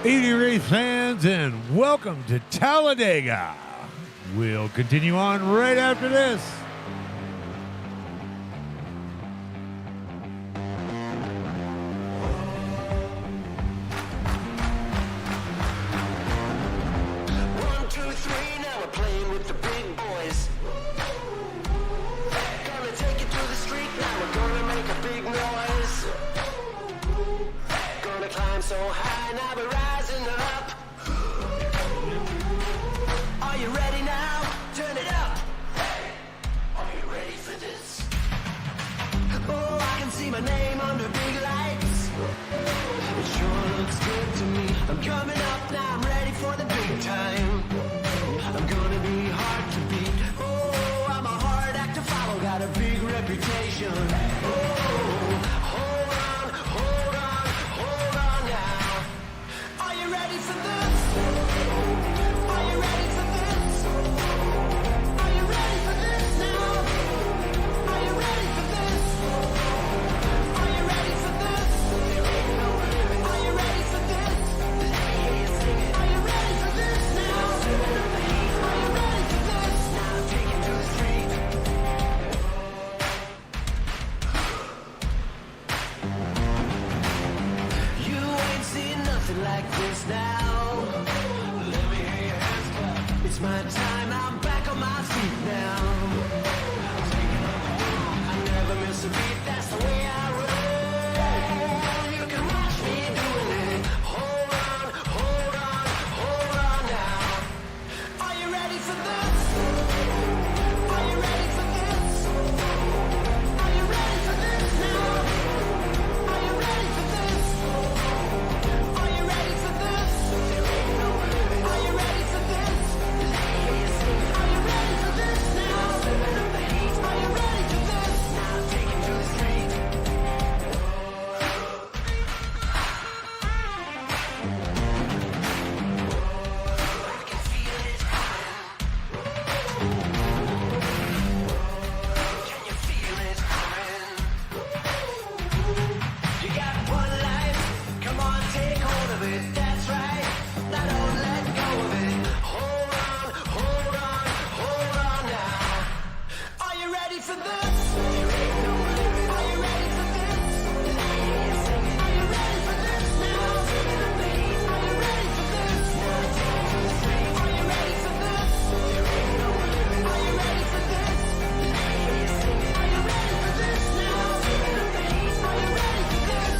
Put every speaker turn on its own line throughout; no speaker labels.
Evening race fans, and welcome to Talladega. We'll continue on right after this.
One, two, three, now we're playing with the big boys. Gonna take it to the street, now we're gonna make a big noise. Gonna climb so high, now we're rising up. Are you ready now? Turn it up. Are you ready for this? Oh, I can see my name under big lights. It sure looks good to me. I'm coming up now, I'm ready for the big time. I'm gonna be hard to beat. Oh, I'm a hard act to follow, got a big reputation. Oh, hold on, hold on, hold on now. Are you ready for this? Are you ready for this? Are you ready for this now? Are you ready for this? Are you ready for this? Are you ready for this? Are you ready for this now? Are you ready for this? Now take it to the street. You ain't seen nothing like this now. Let me hear your hands clap. It's my time, I'm back on my feet now. Taking on the world, I never miss a beat, that's the way I roll. You can watch me doing it. Hold on, hold on, hold on now. Are you ready for this? Are you ready for this? Are you ready for this now? Are you ready for this? Are you ready for this? Are you ready for this? Are you ready for this now? Are you ready for this? Now take it to the street. I can feel it coming. Can you feel it coming? You got one life, come on, take hold of it. That's right, now don't let go of it. Hold on, hold on, hold on now. Are you ready for this? Are you ready for this? Are you ready for this now? Are you ready for this? Are you ready for this? Are you ready for this? Are you ready for this now? Are you ready for this?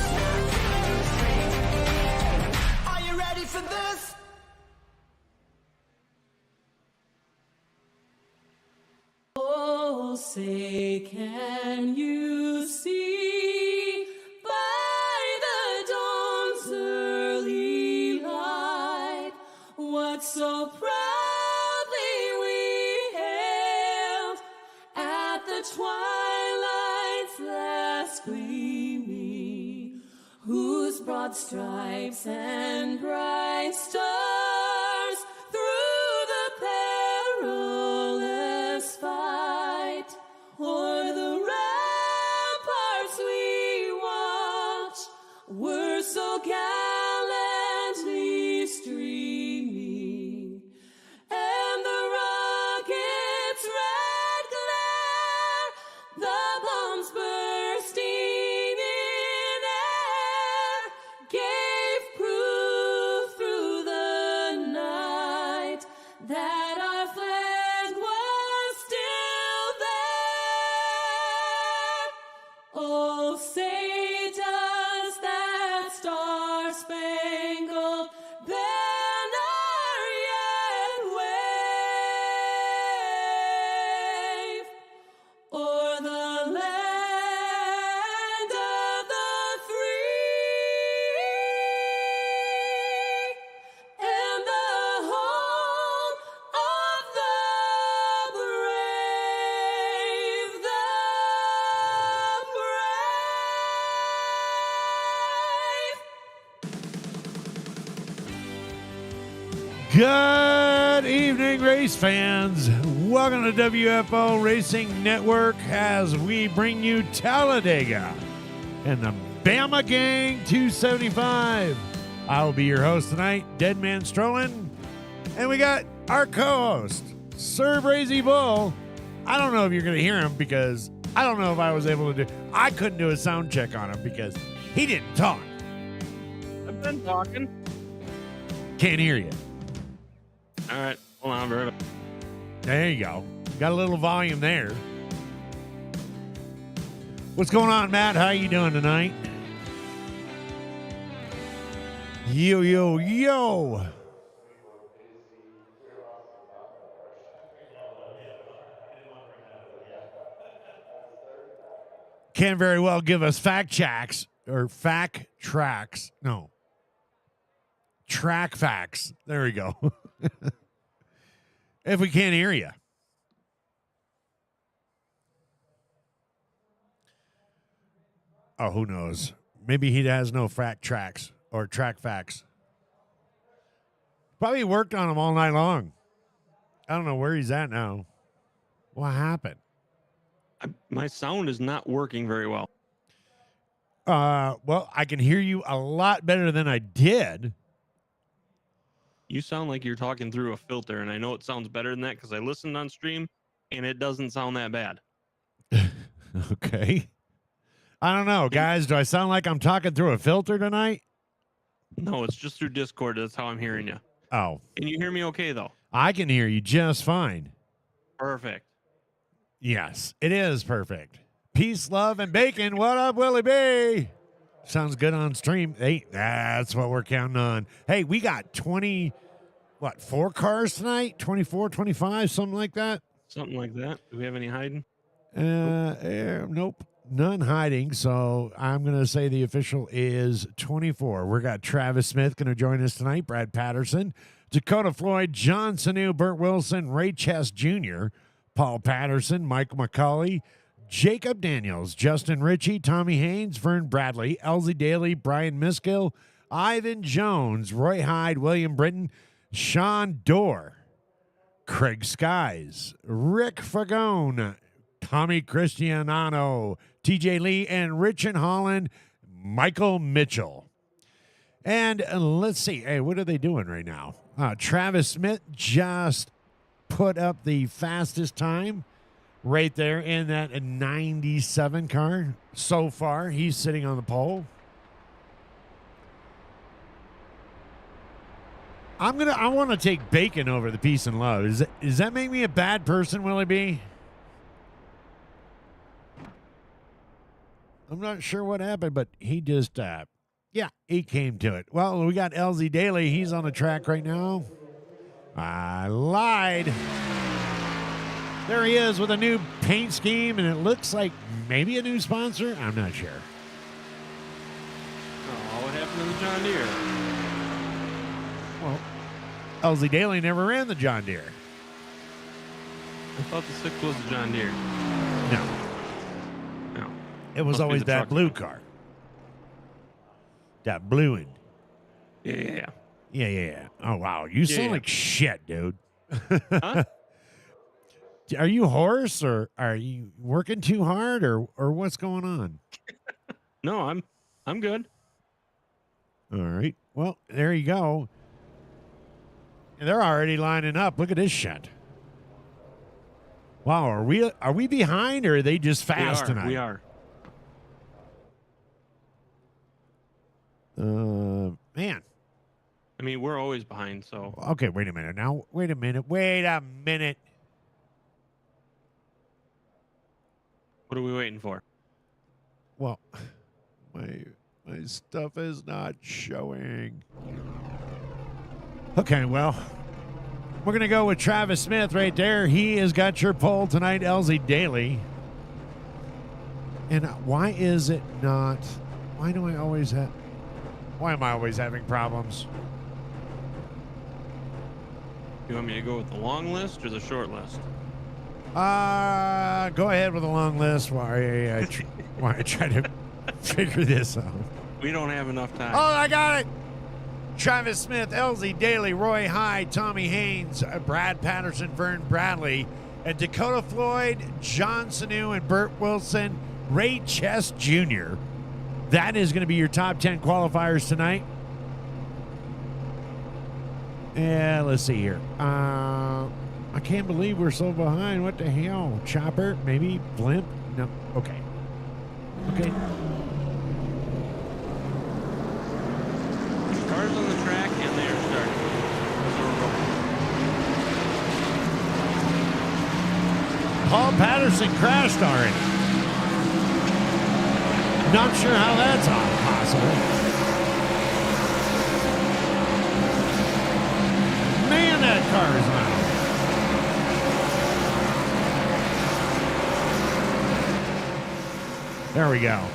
Are you ready for this?
Oh, say, can you see by the dawn's early light what so proudly we hailed at the twilight's last gleaming, whose broad stripes and bright stars through the perilous fight o'er the ramparts we watch were so gallantly streaming, and the rocket's red glare, the bombs bursting in air, gave proof through the night that our flag was still there. Oh, say does that star-spangled banner yet wave o'er the land of the free and the home of the brave, the brave.
Good evening, race fans. Welcome to WFO Racing Network as we bring you Talladega and the Bama Gang 275. I will be your host tonight, Dead Man Strolling. And we got our co-host, Sir Brazy Bull. I don't know if you're going to hear him because I don't know if I was able to do. I couldn't do a sound check on him because he didn't talk.
I've been talking.
Can't hear you.
All right, hold on, bro.
There you go. Got a little volume there. What's going on, Matt? How you doing tonight? Yo, yo, yo. Can very well give us fact checks or fact tracks. No. Track facts. There we go. If we can't hear you. Oh, who knows? Maybe he has no fact tracks or track facts. Probably worked on them all night long. I don't know where he's at now. What happened?
My sound is not working very well.
Well, I can hear you a lot better than I did.
You sound like you're talking through a filter, and I know it sounds better than that because I listened on stream, and it doesn't sound that bad.
Okay. I don't know, guys. Do I sound like I'm talking through a filter tonight?
No, it's just through Discord. That's how I'm hearing you.
Oh.
Can you hear me okay, though?
I can hear you just fine.
Perfect.
Yes, it is perfect. Peace, love, and bacon. What up, Willie B? Sounds good on stream. Hey, that's what we're counting on. Hey, we got 4 cars tonight? 24, 25, something like that?
Something like that. Do we have any hiding?
Nope. None hiding. So I'm going to say the official is 24. We got Travis Smith going to join us tonight, Brad Patterson, Dakota Floyd, John Sanu, Burt Wilson, Ray Chess Jr., Paul Patterson, Michael McCauley, Jacob Daniels, Justin Ritchie, Tommy Haynes, Vern Bradley, Elsie Daly, Brian Miskill, Ivan Jones, Roy Hyde, William Britton, Sean Dorr, Craig Skies, Rick Fagone, Tommy Cristiano, TJ Lee, and Richard Holland, Michael Mitchell. And let's see. Hey, what are they doing right now? Travis Smith just put up the fastest time right there in that 97 car. So far, he's sitting on the pole. I want to take bacon over the peace and love. Does that make me a bad person, Willie B? I'm not sure what happened, but he just, he came to it. Well, we got LZ Daly. He's on the track right now. I lied. There he is with a new paint scheme, and it looks like maybe a new sponsor. I'm not sure.
Oh, what happened to the John Deere?
Well, LZ Daly never ran the John Deere.
I thought the 6 was the John Deere.
No.
No.
It was
Must be
always
the
that
truck.
blue car. That blue one.
Yeah.
Yeah. Oh, wow. You sound
Yeah.
like shit, dude.
Huh?
Are you hoarse, or are you working too hard, or what's going on?
No, I'm good.
All right. Well, there you go. And they're already lining up. Look at this shit. Wow, are we behind, or are they just fast tonight?
We are.
Man.
I mean, we're always behind, so.
Okay, wait a minute. Now, wait a minute.
What are we waiting for?
Well, my stuff is not showing. Okay, well, we're going to go with Travis Smith right there. He has got your poll tonight, LZ Daly. And why is it not? Why am I always having problems?
You want me to go with the long list or the short list?
Go ahead with a long list while I try to figure this out.
We don't have enough time.
Oh, I got it. Travis Smith, LZ Daly, Roy Hyde, Tommy Haynes, Brad Patterson, Vern Bradley, and Dakota Floyd, John Sanu, and Burt Wilson, Ray Chess Jr. That is going to be your top 10 qualifiers tonight. Yeah, let's see here. I can't believe we're so behind. What the hell? Chopper? Maybe? Blimp? No. Okay. Okay.
Cars on the track and they are starting. So we're rolling.
Paul Patterson crashed already. Not sure how that's possible. Man, that car is loud. There we go.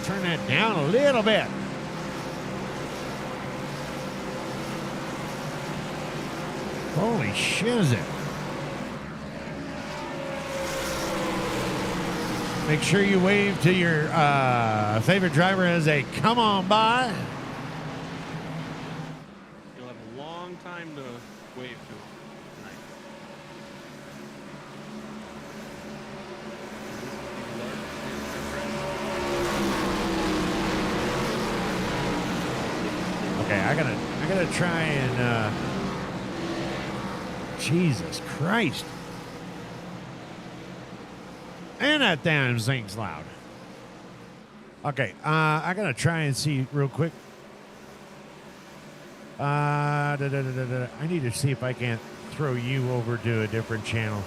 Turn that down a little bit. Holy shizzit. Make sure you wave to your favorite driver as they come on by.
You'll have a long time to wave to them tonight.
Okay, I gotta try and Jesus Christ. And that damn thing's loud. Okay, I gotta try and see real quick. I need to see if I can't throw you over to a different channel.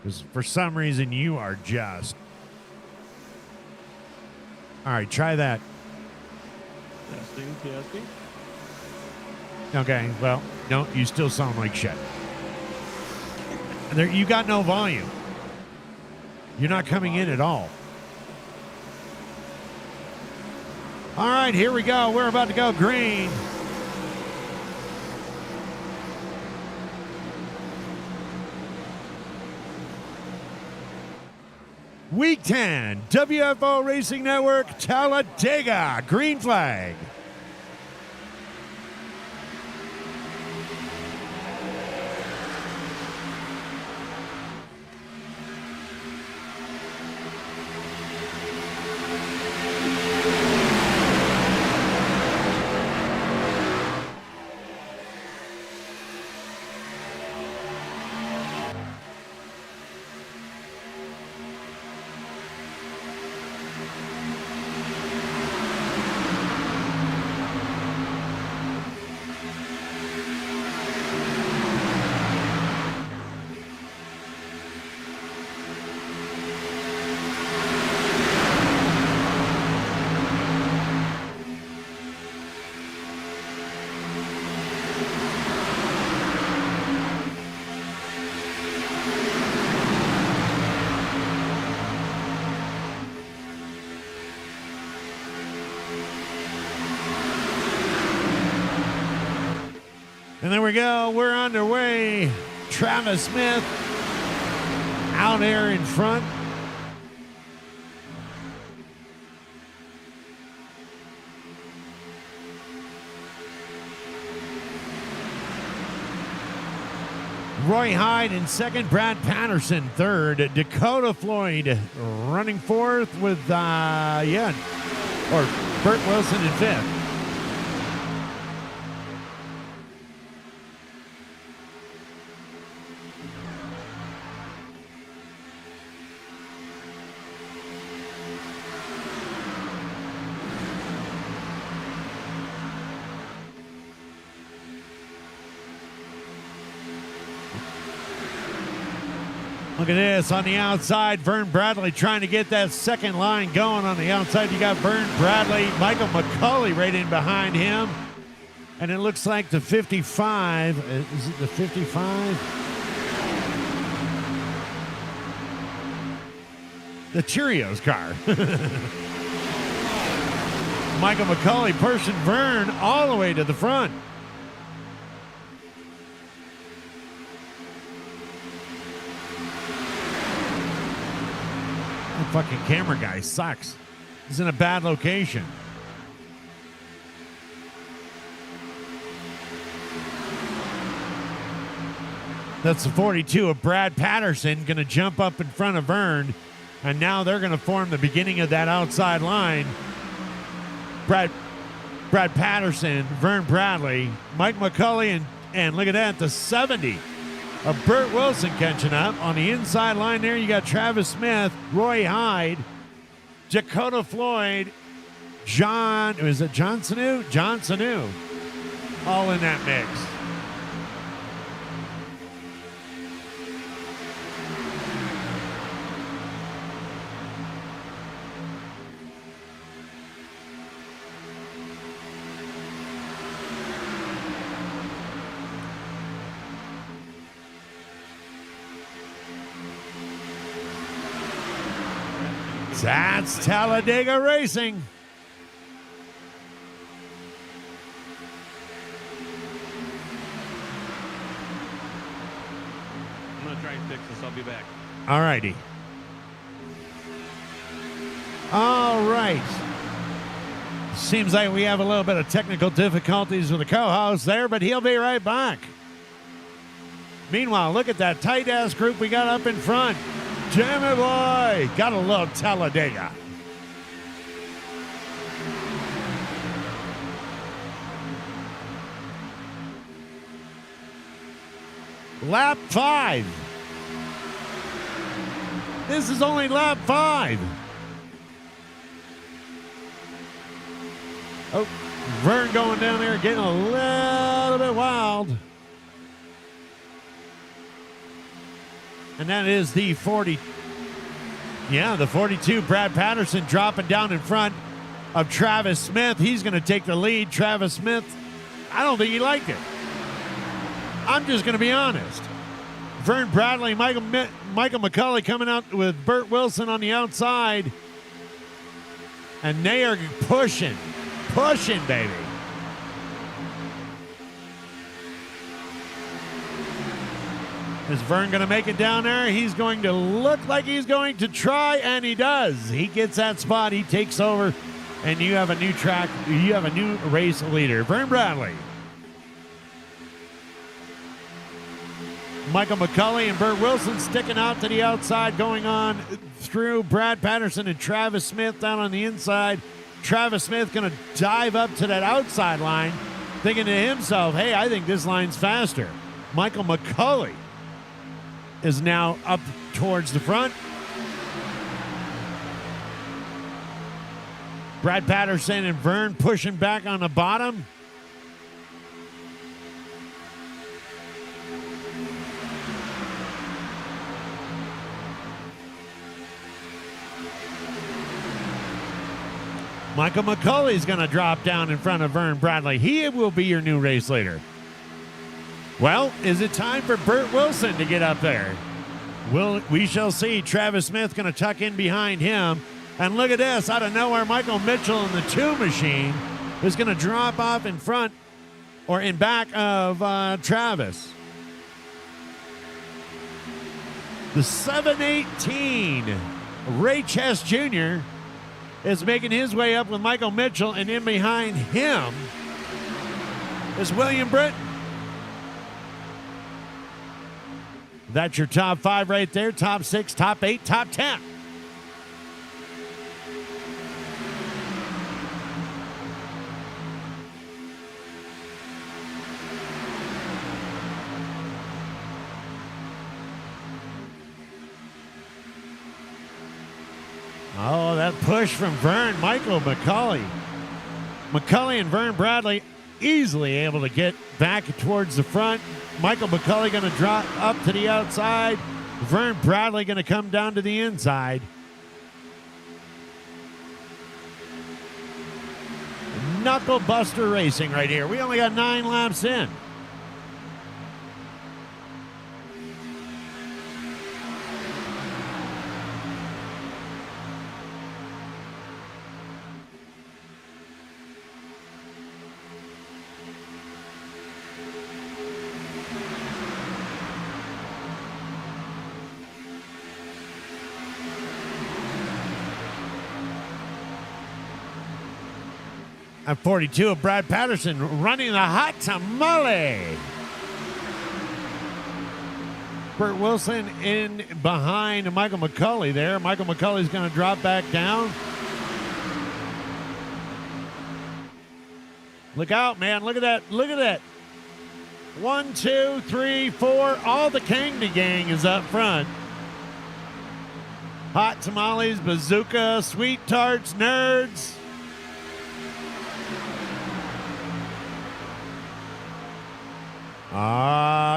Because for some reason you are just. All right, try that.
Testing.
Okay, well, no, you still sound like shit. There, you got no volume. You're not coming in at all. All right, here we go. We're about to go green. Week 10, WFO Racing Network, Talladega, green flag. And there we go. We're underway. Travis Smith out there in front. Roy Hyde in second, Brad Patterson third, Dakota Floyd running fourth with, Burt Wilson in fifth. Look at this on the outside. Vern Bradley trying to get that second line going on the outside. You got Vern Bradley, Michael McCauley right in behind him. And it looks like the 55. Is it the 55? The Cheerios car. Michael McCauley pushing Vern all the way to the front. That fucking camera guy sucks. He's in a bad location. That's the 42 of Brad Patterson going to jump up in front of Vern. And now they're going to form the beginning of that outside line. Brad Patterson, Vern Bradley, Mike McCulley, and look at that, the 70 of Burt Wilson catching up. On the inside line there, you got Travis Smith, Roy Hyde, Dakota Floyd, John Sanu, all in that mix. That's Talladega Racing.
I'm going to try and fix this. I'll be back.
All righty. All right. Seems like we have a little bit of technical difficulties with the co-host there, but he'll be right back. Meanwhile, look at that tight-ass group we got up in front. Damn it, boy. Gotta love Talladega. Lap 5. This is only lap 5. Oh, Vern going down there getting a little bit wild. And that is the 40. Yeah, the 42, Brad Patterson dropping down in front of Travis Smith. He's going to take the lead. Travis Smith, I don't think he liked it. I'm just going to be honest. Vern Bradley, Michael McCulley coming out with Burt Wilson on the outside. And they are pushing, baby. Is Vern going to make it down there? He's going to look like he's going to try, and he does. He gets that spot. He takes over, and you have a new track. You have a new race leader. Vern Bradley. Michael McCulley and Burt Wilson sticking out to the outside, going on through Brad Patterson and Travis Smith down on the inside. Travis Smith going to dive up to that outside line, thinking to himself, hey, I think this line's faster. Michael McCulley is now up towards the front. Brad Patterson and Vern pushing back on the bottom. Michael McCulley's going to drop down in front of Vern Bradley. He will be your new race leader. Well, is it time for Burt Wilson to get up there? We shall see. Travis Smith going to tuck in behind him. And look at this. Out of nowhere, Michael Mitchell in the 2 machine is going to drop off in front or in back of Travis. The 718, Ray Chess Jr., is making his way up with Michael Mitchell, and in behind him is William Britton. That's your top 5 right there. Top 6, top 8, top 10. Oh, that push from Vern, Michael McCulley. McCulley and Vern Bradley easily able to get back towards the front. Michael McCulley going to drop up to the outside. Vern Bradley going to come down to the inside. Knuckle buster racing right here. We only got 9 laps in. At 42 of Brad Patterson running the hot tamale. Burt Wilson in behind Michael McCulley there. Michael McCulley's going to drop back down. Look out, man. Look at that. Look at that. 1, 2, 3, 4. All the Candy gang is up front. Hot tamales, bazooka, sweet tarts, nerds.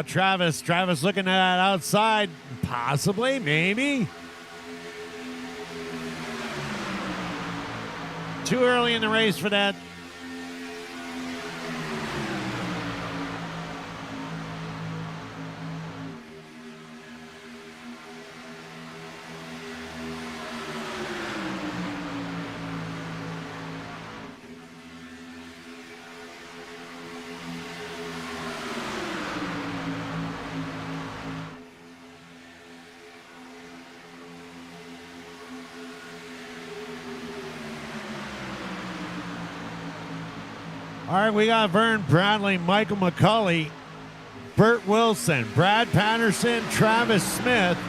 Travis. Travis looking at that outside. Possibly, maybe. Too early in the race for that. All right, we got Vern Bradley, Michael McCulley, Burt Wilson, Brad Patterson, Travis Smith.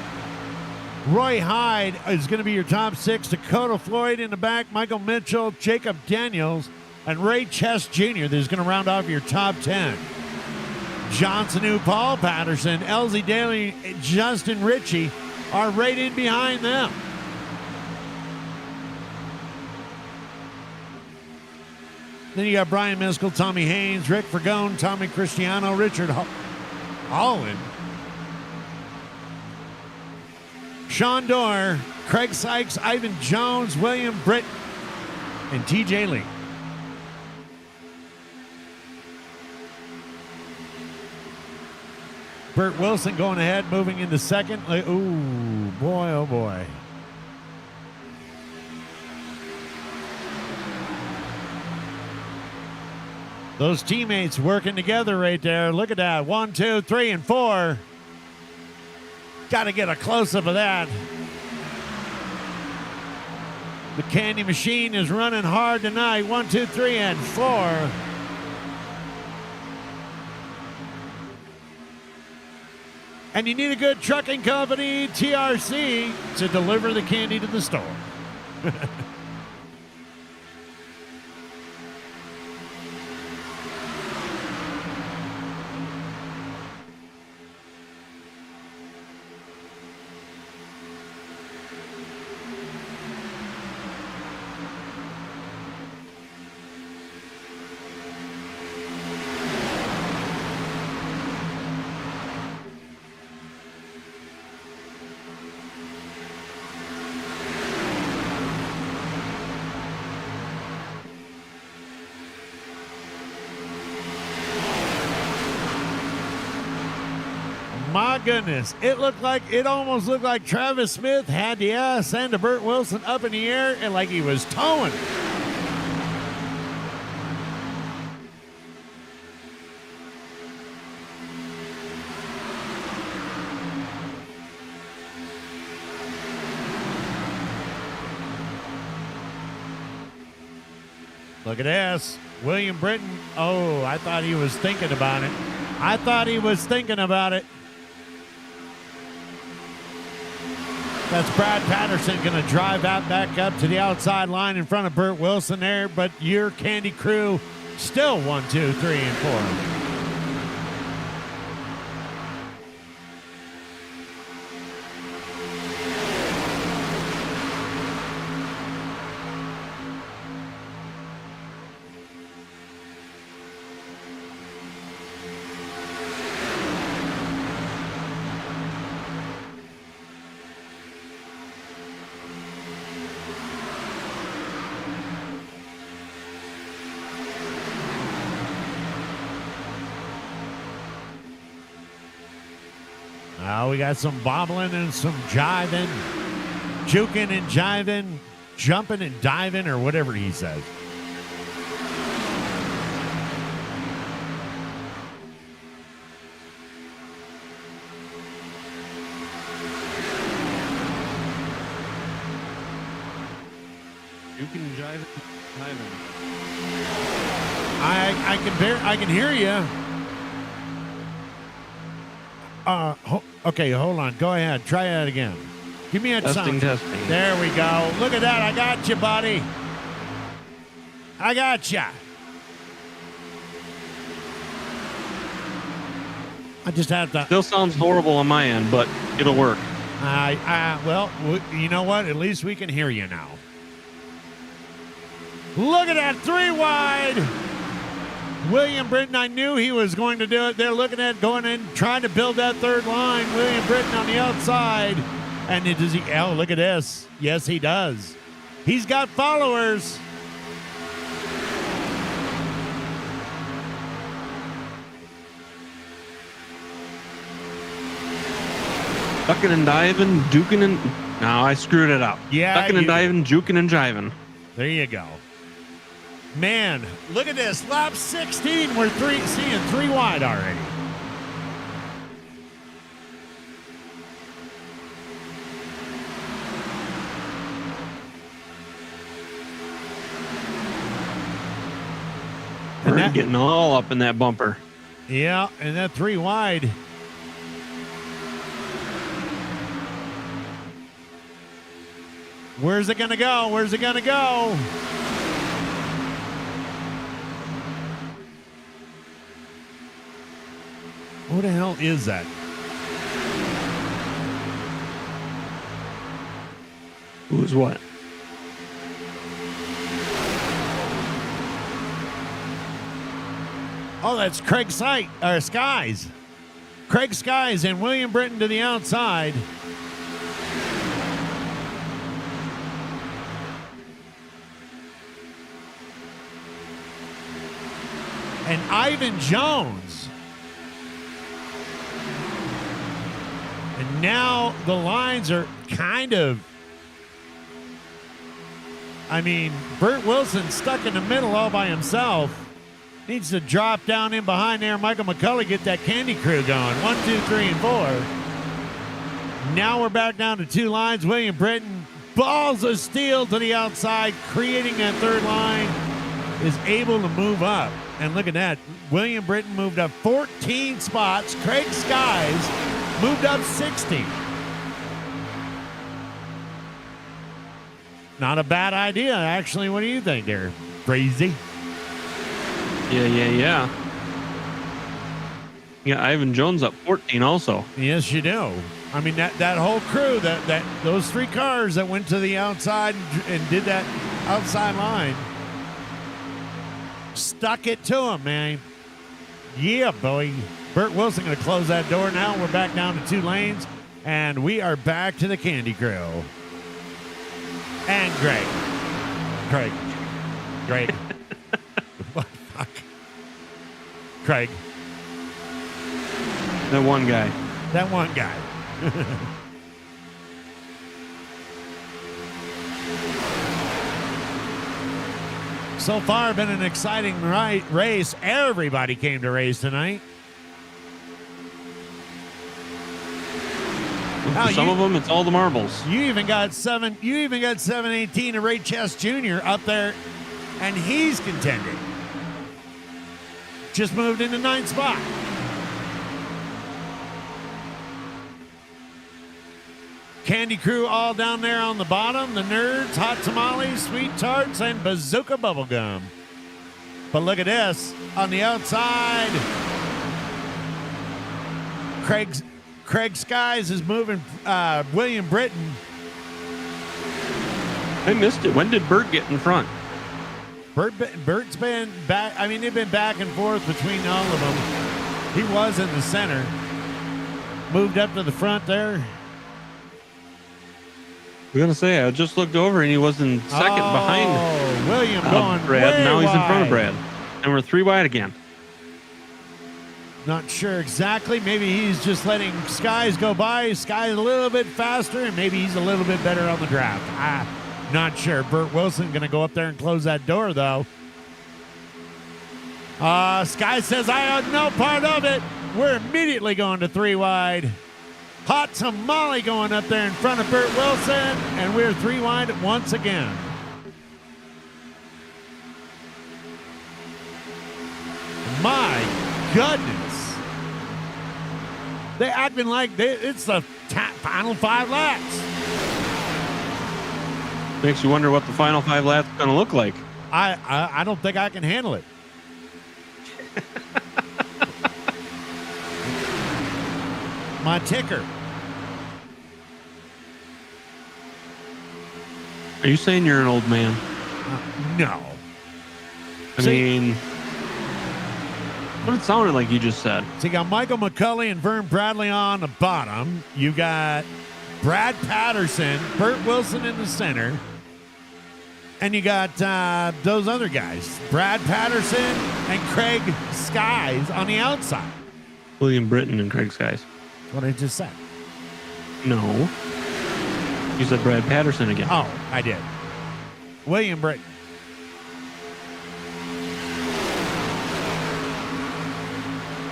Roy Hyde is going to be your top 6. Dakota Floyd in the back, Michael Mitchell, Jacob Daniels, and Ray Chess Jr. That is going to round off your top 10. Johnson, New Paul Patterson, Elsie Daly, Justin Ritchie are right in behind them. Then you got Brian Miskell, Tommy Haynes, Rick Fergone, Tommy Cristiano, Richard Holland, Sean Dorr, Craig Sykes, Ivan Jones, William Britt, and TJ Lee. Burt Wilson going ahead, moving into second. Ooh, boy, oh boy. Those teammates working together right there. Look at that. 1, 2, 3, and 4. Got to get a close-up of that. The Candy Machine is running hard tonight. 1, 2, 3, and 4. And you need a good trucking company, TRC, to deliver the candy to the store. My goodness, it almost looked like Travis Smith had the ass end of Burt Wilson up in the air and like he was towing. Look at this. William Britton. Oh, I thought he was thinking about it. That's Brad Patterson going to drive out back up to the outside line in front of Burt Wilson there, but your Candy crew still 1, 2, 3, and 4. Now we got some bobbling and some jiving, juking and jiving, jumping and diving, or whatever he says.
Juking and jiving, jiving.
I can hear you. Okay, hold on. Go ahead. Try that again. Give me a
Testing,
sound.
testing.
There we go. Look at that. I got you, buddy. I got you. I just have to.
Still sounds horrible on my end, but it'll work.
Well, you know what? At least we can hear you now. Look at that 3 wide. William Britton, I knew he was going to do it. They're looking at going in, trying to build that third line. William Britton on the outside. And does he? Oh, look at this. Yes, he does. He's got followers.
Ducking and diving, juking and... No, I screwed it up.
Yeah,
Ducking and diving, juking and jiving.
There you go. Man, look at this. Lap 16, we're seeing 3 wide already.
We're getting all up in that bumper.
Yeah, and that 3 wide. Where's it going to go? Where's it going to go? What the hell is that?
Who's what?
Oh, that's Craig Skies. Craig Skies and William Britton to the outside. And Ivan Jones. And now the lines are kind of, I mean, Burt Wilson stuck in the middle all by himself. Needs to drop down in behind there. Michael McCullough get that candy crew going. 1, 2, 3, and 4. Now we're back down to 2 lines. William Britton, balls of steel to the outside, creating that third line, is able to move up. And look at that. William Britton moved up 14 spots. Craig Skies moved up 60. Not a bad idea, actually. What do you think there, Crazy?
Yeah. Yeah, Ivan Jones up 14 also.
Yes, you do. I mean, that whole crew, that those 3 cars that went to the outside and did that outside line, stuck it to him, man. Yeah, boy. Burt Wilson going to close that door now. We're back down to 2 lanes, and we are back to the Candy Crew. And Greg. What the fuck? Craig.
That one guy.
That one guy. So far, been an exciting race. Everybody came to race tonight.
For some of them, it's all the marbles.
You even got 718 of Ray Chess Jr. up there, and he's contending. Just moved into 9th spot. Candy Crew all down there on the bottom. The Nerds, Hot Tamales, Sweet Tarts, and Bazooka Bubblegum. But look at this. On the outside, Craig Skies is moving William Britton.
I missed it. When did Burt get in front?
Burt's been back. I mean, they've been back and forth between all of them. He was in the center. Moved up to the front there.
I was going to say, I just looked over and he was in second behind
William going
Brad.
way
Now he's in front of
wide.
Brad. And we're 3 wide again.
Not sure exactly. Maybe he's just letting Skies go by. Skies a little bit faster, and maybe he's a little bit better on the draft. Not sure. Burt Wilson going to go up there and close that door, though. Skies says, I had no part of it. We're immediately going to 3 wide. Hot Tamale going up there in front of Burt Wilson, and we're 3 wide once again. My goodness. They're acting like it's the final 5 laps.
Makes you wonder what the final 5 laps are going to look like.
I don't think I can handle it. My ticker.
Are you saying you're an old man?
No.
I mean, what it sounded like you just said.
So you got Michael McCulley and Vern Bradley on the bottom. You got Brad Patterson, Burt Wilson in the center. And you got those other guys, Brad Patterson and Craig Skies on the outside.
William Britton and Craig Skies.
That's what I just said.
No. You said Brad Patterson again.
Oh, I did. William Britton.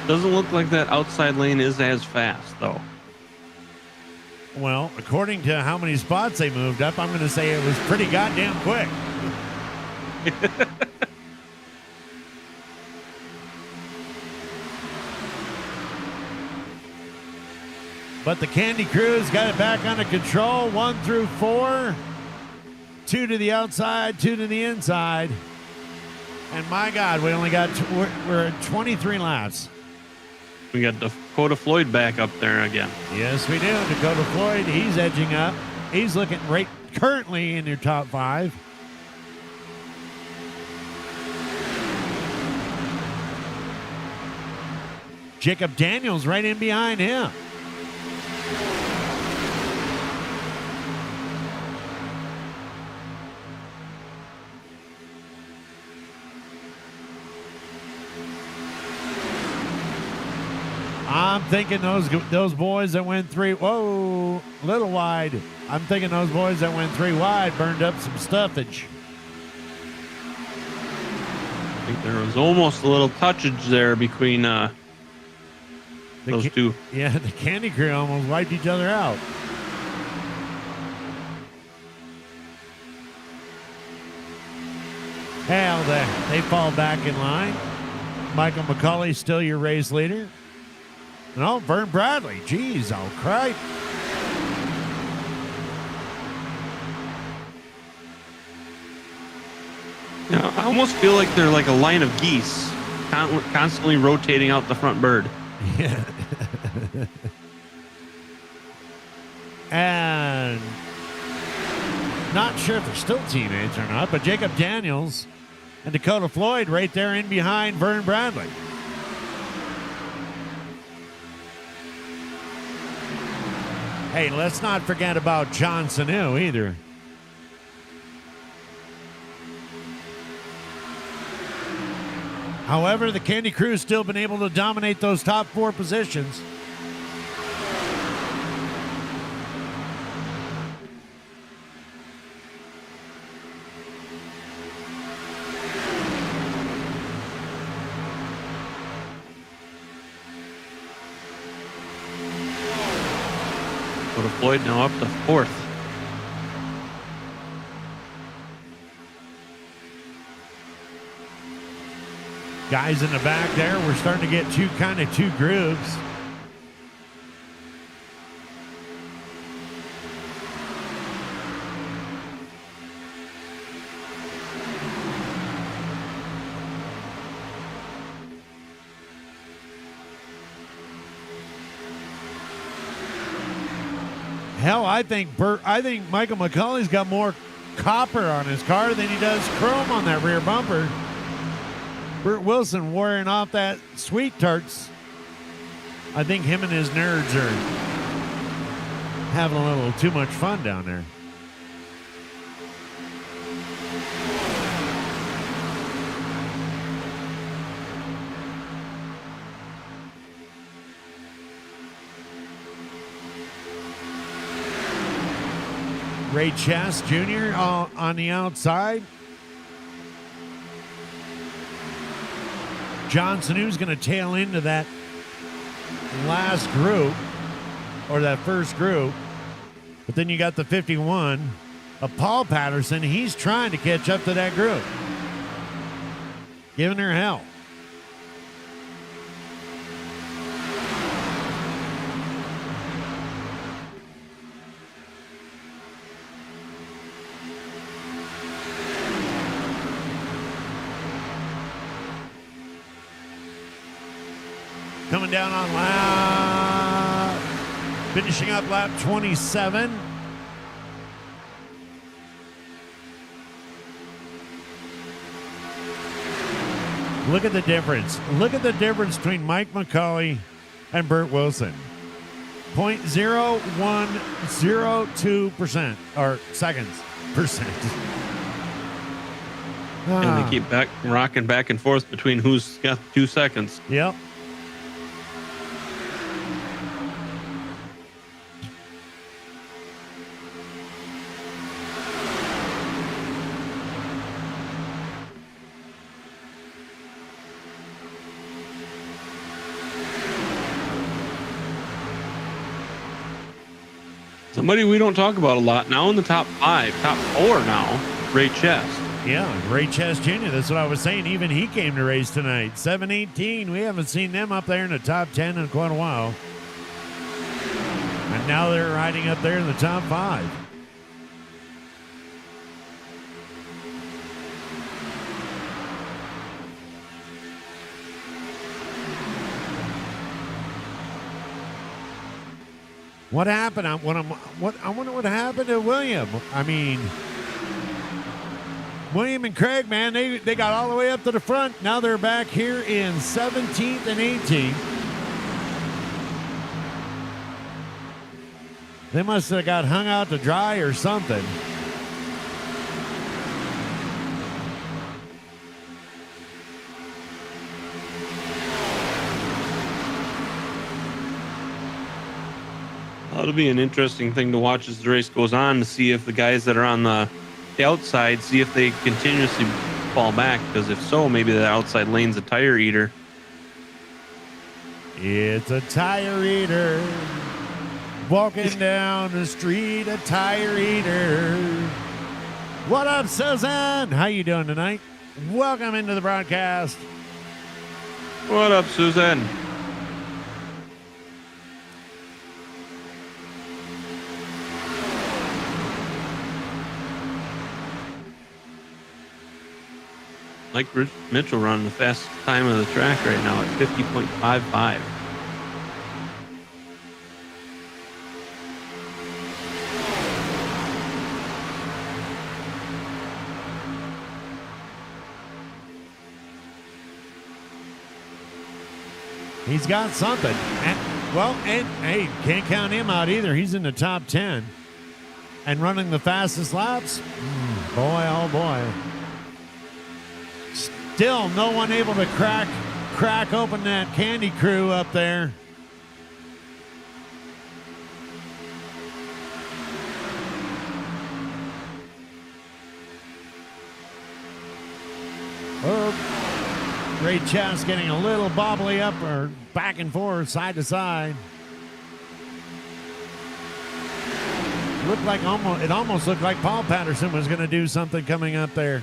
Doesn't look like that outside lane is as fast, though.
Well, according to how many spots they moved up, I'm going to say it was pretty goddamn quick. But the Candy Crew's got it back under control. 1 through 4. 2 to the outside, 2 to the inside. And my God, we only got, we're at 23 laps.
We got Dakota Floyd back up there again.
Yes, we do. Dakota Floyd, he's edging up. He's looking right currently in your top 5. Jacob Daniels right in behind him. I'm thinking those boys that went 3, whoa, little wide. I'm thinking those boys that went 3 wide burned up some stuffage.
I think there was almost a little touchage there between those two.
Yeah, the Candy Crew almost wiped each other out. Hell, they fall back in line. Michael McCulley still your race leader. No, Vern Bradley. Jeez, oh, crap.
Yeah, I almost feel like they're like a line of geese, constantly rotating out the front bird.
Yeah. And not sure if they're still teammates or not, but Jacob Daniels and Dakota Floyd right there in behind Vern Bradley. Hey, let's not forget about John Sanu either. However, the Candy Crew's still been able to dominate those top 4 positions.
Dakota Floyd now up to 4th.
Guys in the back there, we're starting to get two grooves. Hell, I think Michael McCulley's got more copper on his car than he does chrome on that rear bumper. Burt Wilson wearing off that sweet tarts. I think him and his nerds are having a little too much fun down there. Ray Chess Jr. on the outside. Johnson, who's going to tail into that last group, or that first group. But then you got the 51 of Paul Patterson. He's trying to catch up to that group, giving her hell. coming down on lap, finishing up lap 27. Look at the difference. Look at the difference between Mike McCauley and Burt Wilson. 0.0102% or seconds percent.
And they keep rocking back and forth between who's got 2 seconds.
Yep.
Somebody we don't talk about a lot now in the top 5, top 4 now, Ray Chest.
Yeah, Ray Chest Jr. That's what I was saying. Even he came to race tonight. 718. We haven't seen them up there in the top 10 in quite a while. And now they're riding up there in the top 5. What happened? I wonder what happened to William. I mean, William and Craig, man, they got all the way up to the front. Now they're back here in 17th and 18th. They must have got hung out to dry or something.
That'll be an interesting thing to watch as the race goes on to see if the guys that are on the outside, see if they continuously fall back. Because if so, maybe the outside lane's a tire eater.
It's a tire eater. Walking down the street, a tire eater. What up, Susan? How you doing tonight? Welcome into the broadcast.
What up, Suzanne? Mike Mitchell running the fastest time of the track right now at 50.55.
He's got something. And hey, can't count him out either. He's in the top 10 and running the fastest laps. Boy, oh boy. Still no one able to crack open that Candy Crew up there. Ray Chess getting a little bobbly up or back and forth, side to side. It almost looked like Paul Patterson was going to do something coming up there.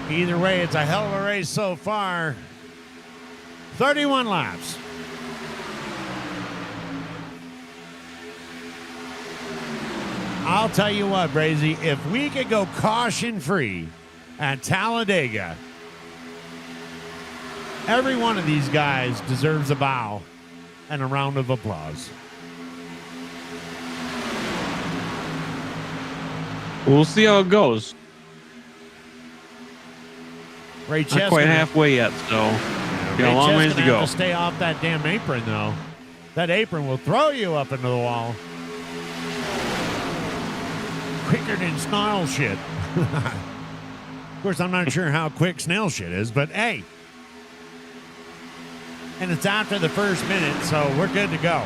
Either way, it's a hell of a race so far. 31 laps. I'll tell you what, Brazy, if we could go caution-free at Talladega, every one of these guys deserves a bow and a round of applause.
We'll see how it goes.
Ray
Not quite halfway yet, so got a long ways to go.
Have to stay off that damn apron, though. That apron will throw you up into the wall. Quicker than snail shit. Of course, I'm not sure how quick snail shit is, but hey. And it's after the first minute, so we're good to go.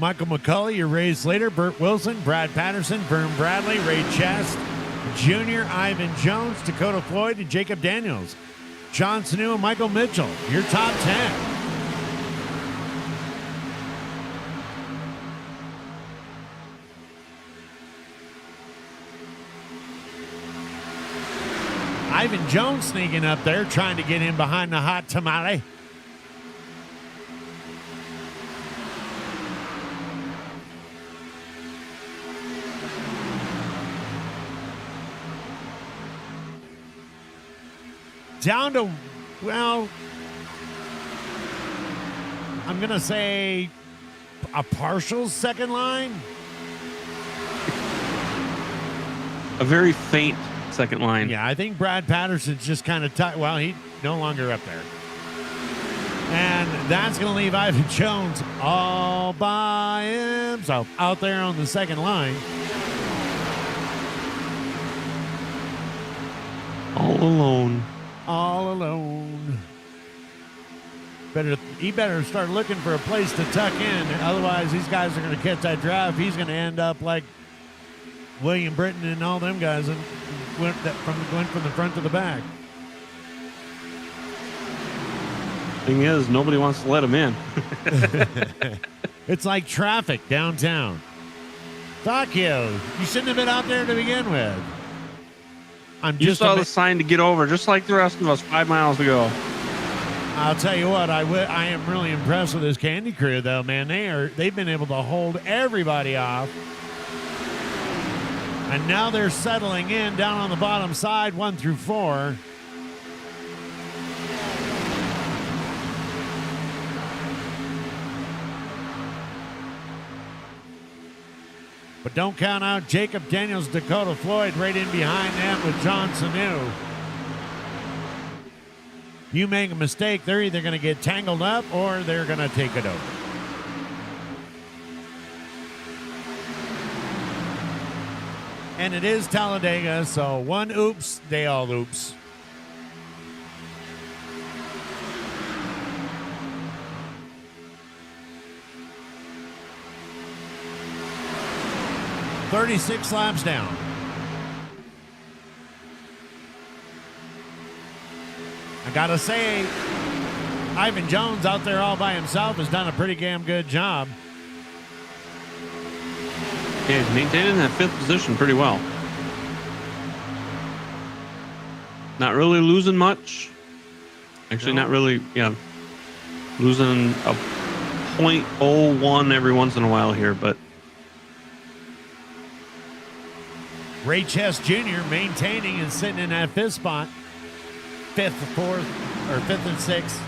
Michael McCulley, your race leader. Burt Wilson, Brad Patterson, Vern Bradley, Ray Chest Jr., Ivan Jones, Dakota Floyd, and Jacob Daniels. John Sanu and Michael Mitchell, your top 10. Ivan Jones sneaking up there, trying to get in behind the hot tamale. Down to, well, I'm going to say a partial second line.
A very faint second line.
Yeah, I think Brad Patterson's just kind of tight. Well, he's no longer up there. And that's going to leave Ivan Jones all by himself out there on the second line.
All alone.
All alone. He better start looking for a place to tuck in. Otherwise, these guys are going to catch that draft. He's going to end up like William Britton and all them guys and went from the front to the back.
Thing is, nobody wants to let him in.
It's like traffic downtown. Fuck you. You shouldn't have been out there to begin with.
You saw the sign to get over, just like the rest of us 5 miles ago.
I'll tell you what, I am really impressed with this Candy crew, though, man. They've been able to hold everybody off. And now they're settling in down on the bottom side, 1 through 4. But don't count out Jacob Daniels, Dakota Floyd right in behind them with John Sanu. You make a mistake, they're either going to get tangled up or they're going to take it over. And it is Talladega, so one oops, they all oops. "36 laps down. I gotta say, Ivan Jones out there all by himself has done a pretty damn good job.
Yeah, he's maintaining that 5th position pretty well. Not really losing much. Actually,
No.
not really, losing a 0.01 every once in a while here, but
Ray Chest Jr. maintaining and sitting in that 5th spot. 5th, 4th, or 5th and 6th.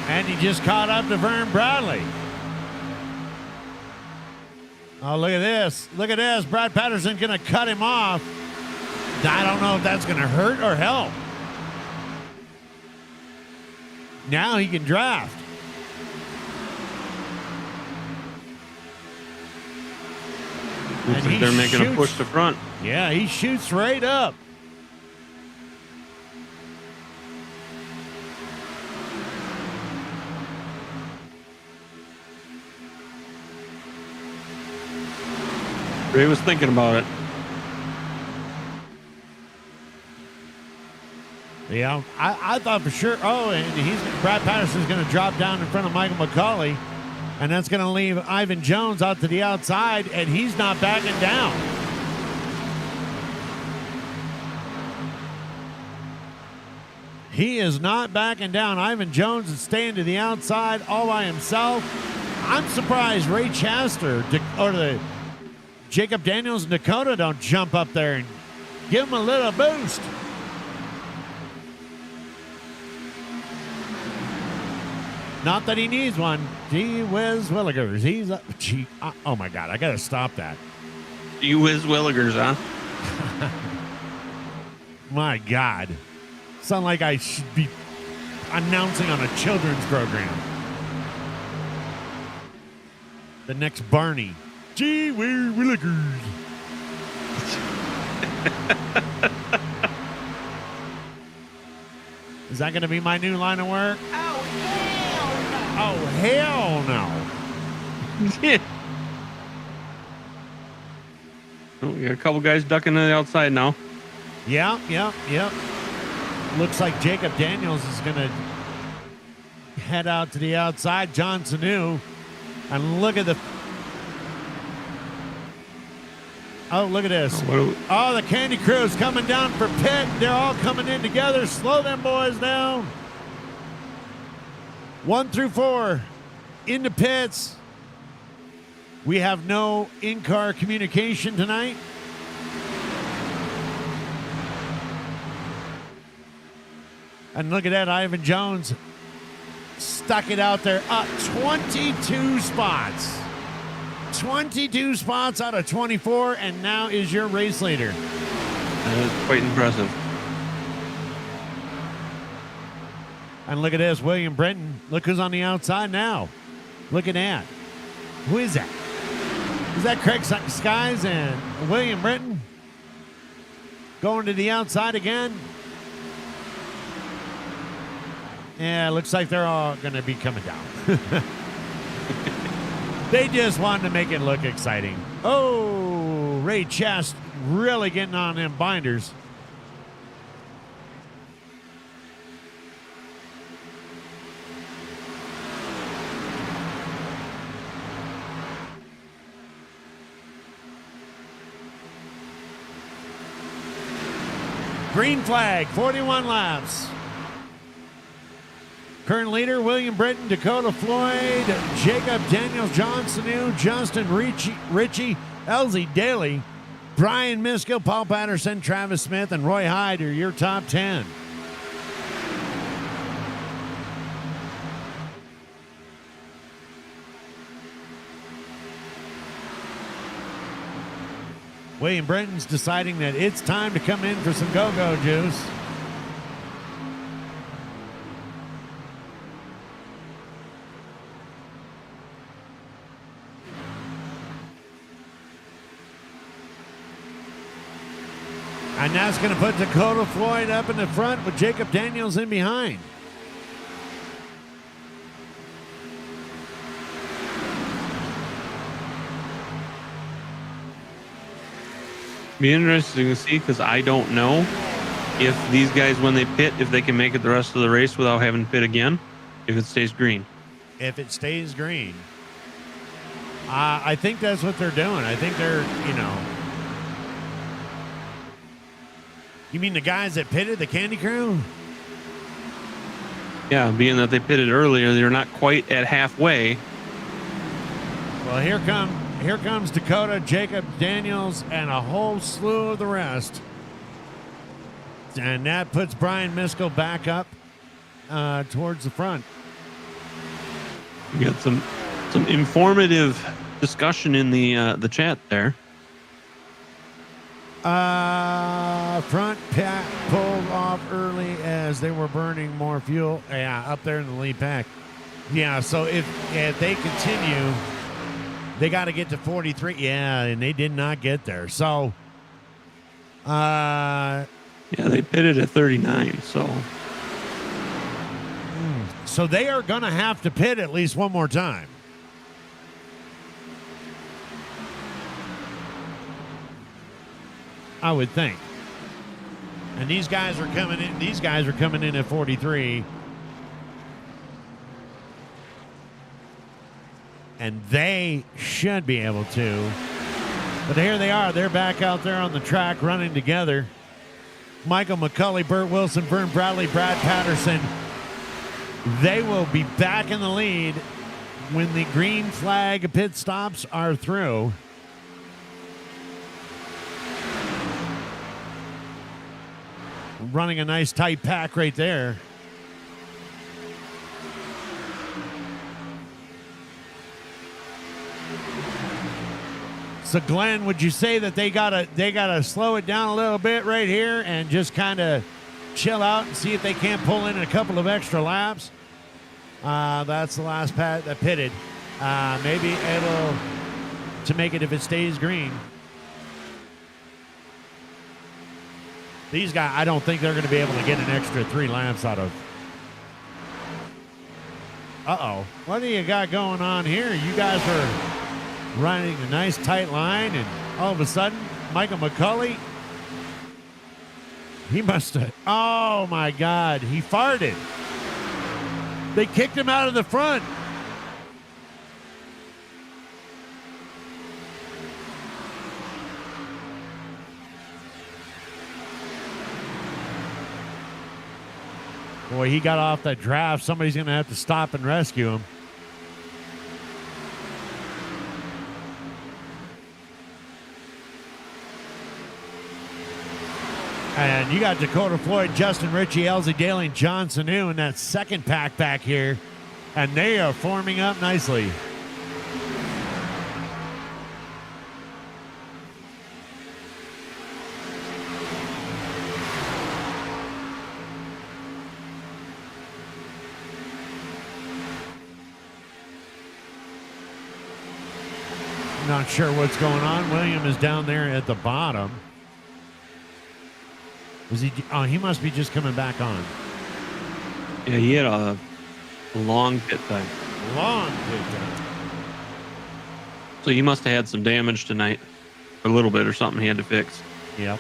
And he just caught up to Vern Bradley. Oh, look at this. Look at this. Brad Patterson going to cut him off. I don't know if that's going to hurt or help. Now he can draft.
looks like they're making a push to front.
Yeah, he shoots right up.
Ray was thinking about it.
Yeah, I thought for sure. Oh, and Brad Patterson's going to drop down in front of Michael McCauley, and that's going to leave Ivan Jones out to the outside, and he's not backing down. He is not backing down. Ivan Jones is staying to the outside all by himself. I'm surprised Ray Chester or the Jacob Daniels and Dakota don't jump up there and give him a little boost. Not that he needs one. Gee whiz willikers. He's a oh my God, I gotta stop that.
You whiz willigers, huh?
My God. Sound like I should be announcing on a children's program. The next Barney. Gee whiz willikers. Is that going to be my new line of work? Oh, hell no.
Yeah. Oh, we got a couple guys ducking to the outside now.
Yep. Looks like Jacob Daniels is going to head out to the outside. John Sanu. And look at the... Oh, look at this. Oh, the Candy Crew's coming down for pit. They're all coming in together. Slow them boys down. 1 through 4 into pits. We have no in-car communication tonight. And look at that, Ivan Jones stuck it out there. 22 spots. 22 spots out of 24, and now is your race leader.
That is quite impressive.
And look at this, William Brenton. Look who's on the outside now. Look at that. Who is that? Is that Craig Skies and William Brenton going to the outside again? Yeah, looks like they're all going to be coming down. They just wanted to make it look exciting. Oh, Ray Chest really getting on them binders. Green flag, 41 laps. Current leader, William Britton, Dakota Floyd, Jacob Daniels, John Sanu, Justin Ritchie, Elsie Daly, Brian Miskill, Paul Patterson, Travis Smith, and Roy Hyde are your top 10. William Britton's deciding that it's time to come in for some go-go juice. And that's going to put Dakota Floyd up in the front with Jacob Daniels in behind.
Be interesting to see, because I don't know if these guys, when they pit, if they can make it the rest of the race without having to pit again, if it stays green.
If it stays green. I think that's what they're doing. I think they're, You mean the guys that pitted, the Candy Crew?
Yeah, being that they pitted earlier, they're not quite at halfway.
Well, here comes Dakota, Jacob Daniels, and a whole slew of the rest. And that puts Brian Miskill back up towards the front.
We got some informative discussion in the chat there.
Front pack pulled off early as they were burning more fuel. Yeah, up there in the lead pack. Yeah, so if they continue, they got to get to 43. Yeah, and they did not get there. So,
yeah, they pitted at 39.
So they are going to have to pit at least one more time. I would think. And these guys are coming in. These guys are coming in at 43. And they should be able to. But here they are. They're back out there on the track running together. Michael McCulley, Burt Wilson, Vern Bradley, Brad Patterson. They will be back in the lead when the green flag pit stops are through. Running a nice tight pack right there. So Glenn, would you say that they gotta slow it down a little bit right here and just kind of chill out and see if they can't pull in a couple of extra laps? That's the last that pitted. Maybe able to make it if it stays green. These guys, I don't think they're going to be able to get an extra 3 laps out of. Uh-oh. What do you got going on here? You guys are running a nice tight line, and all of a sudden, Michael McCulley, he must have, oh my God, he farted. They kicked him out of the front. Boy, he got off that draft. Somebody's going to have to stop and rescue him. And you got Dakota Floyd, Justin Ritchie, Elsie Daly, and John Sanu in that second pack back here. And they are forming up nicely. Not sure what's going on. William is down there at the bottom. Is he? Oh, he must be just coming back on.
Yeah, he had a long pit time.
Long pit time.
So he must have had some damage tonight. A little bit or something he had to fix.
Yep.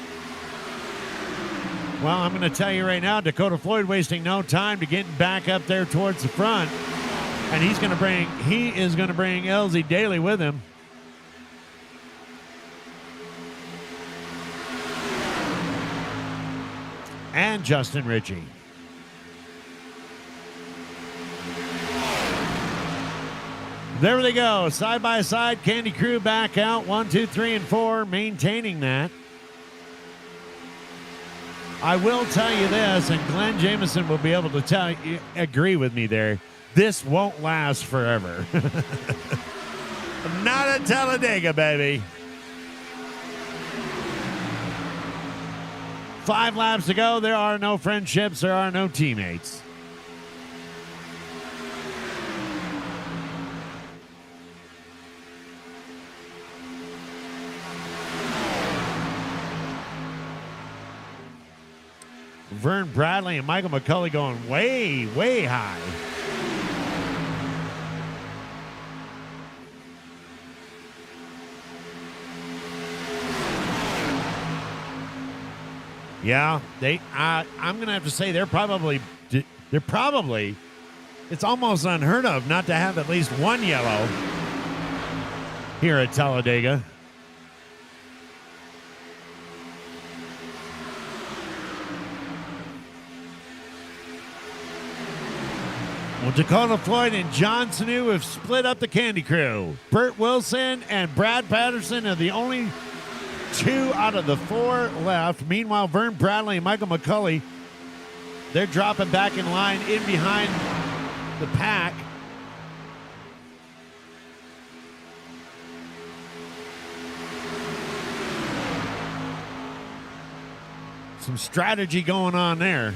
Well, I'm going to tell you right now, Dakota Floyd wasting no time to get back up there towards the front. And he is going to bring Elsie Daly with him. And Justin Ritchie. There they go. Side by side. Candy Crew back out. 1, 2, 3, and 4. Maintaining that. I will tell you this, and Glenn Jameson will be able to agree with me there. This won't last forever. Not at Talladega, baby. 5 laps to go. There are no friendships. There are no teammates. Vern Bradley and Michael McCulley going way, way high. Yeah, I'm going to have to say they're probably, it's almost unheard of not to have at least one yellow here at Talladega. Well, Dakota Floyd and John Sanu have split up the Candy Crew. Burt Wilson and Brad Patterson are the only 2 out of the 4 left. Meanwhile, Vern Bradley and Michael McCulley, they're dropping back in line in behind the pack. Some strategy going on there.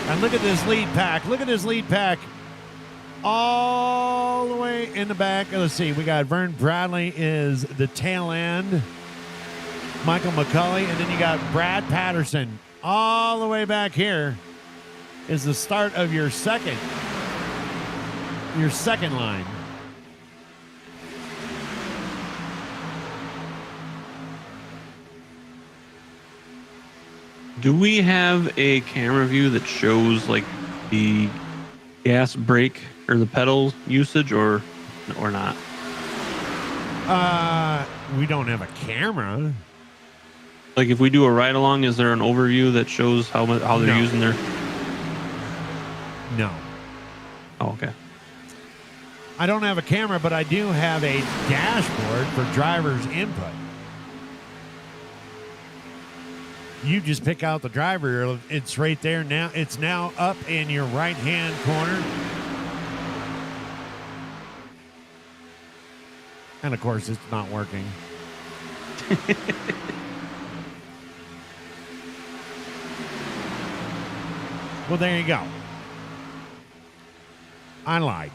And look at this lead pack. Look at this lead pack. All the way in the back. Let's see. We got Vern Bradley is the tail end. Michael McCulley. And then you got Brad Patterson. All the way back here is the start of your second line.
Do we have a camera view that shows like the gas brake or the pedal usage or not?
We don't have a camera.
Like if we do a ride along, is there an overview that shows how they're using their?
No.
Oh, okay.
I don't have a camera, but I do have a dashboard for driver's input. You just pick out the driver. It's right there now. It's now up in your right-hand corner. And of course, it's not working. Well, there you go. I lied.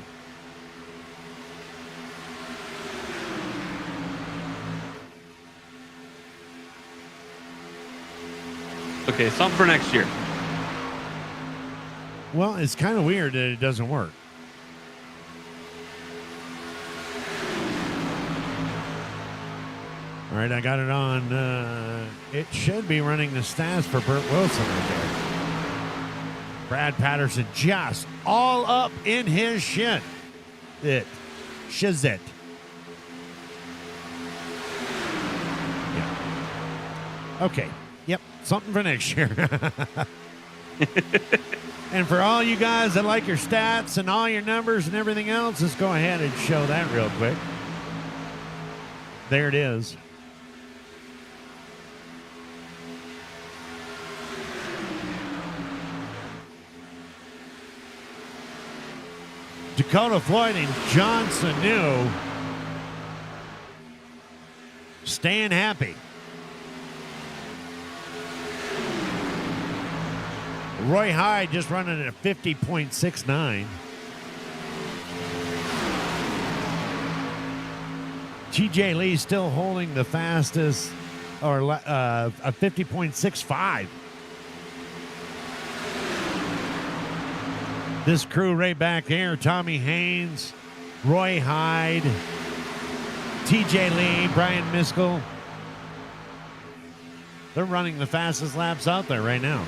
Okay, something for next year.
Well, it's kind of weird that it doesn't work. All right, I got it on. It should be running the stats for Burt Wilson right there. Brad Patterson just all up in his shit. Shizit. Yeah. Okay. Yep. Something for next year. And for all you guys that like your stats and all your numbers and everything else, let's go ahead and show that real quick. There it is. Dakota Floyd and Johnson New staying happy. Roy Hyde just running at a 50.69. TJ Lee still holding the fastest, or a 50.65. This crew right back there, Tommy Haynes, Roy Hyde, TJ Lee, Brian Miskell. They're running the fastest laps out there right now.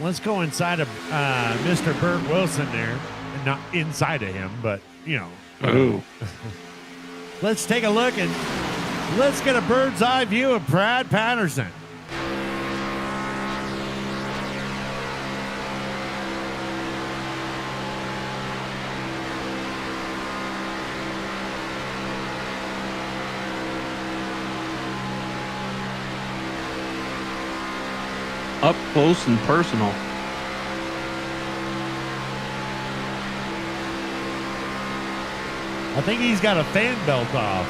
Let's go inside of Mr. Burt Wilson there. Not inside of him, but, you know.
Ooh.
Let's take a look and let's get a bird's eye view of Brad Patterson.
Up close and personal.
I think he's got a fan belt off.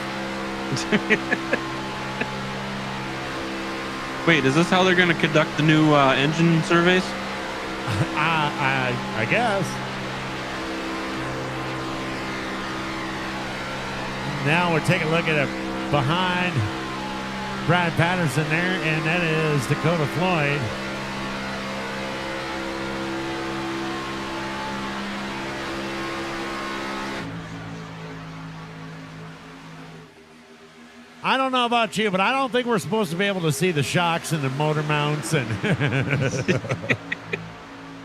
Wait, is this how they're going to conduct the new engine surveys?
I guess. Now we're taking a look at it behind Brad Patterson there, and that is Dakota Floyd. I don't know about you, but I don't think we're supposed to be able to see the shocks and the motor mounts and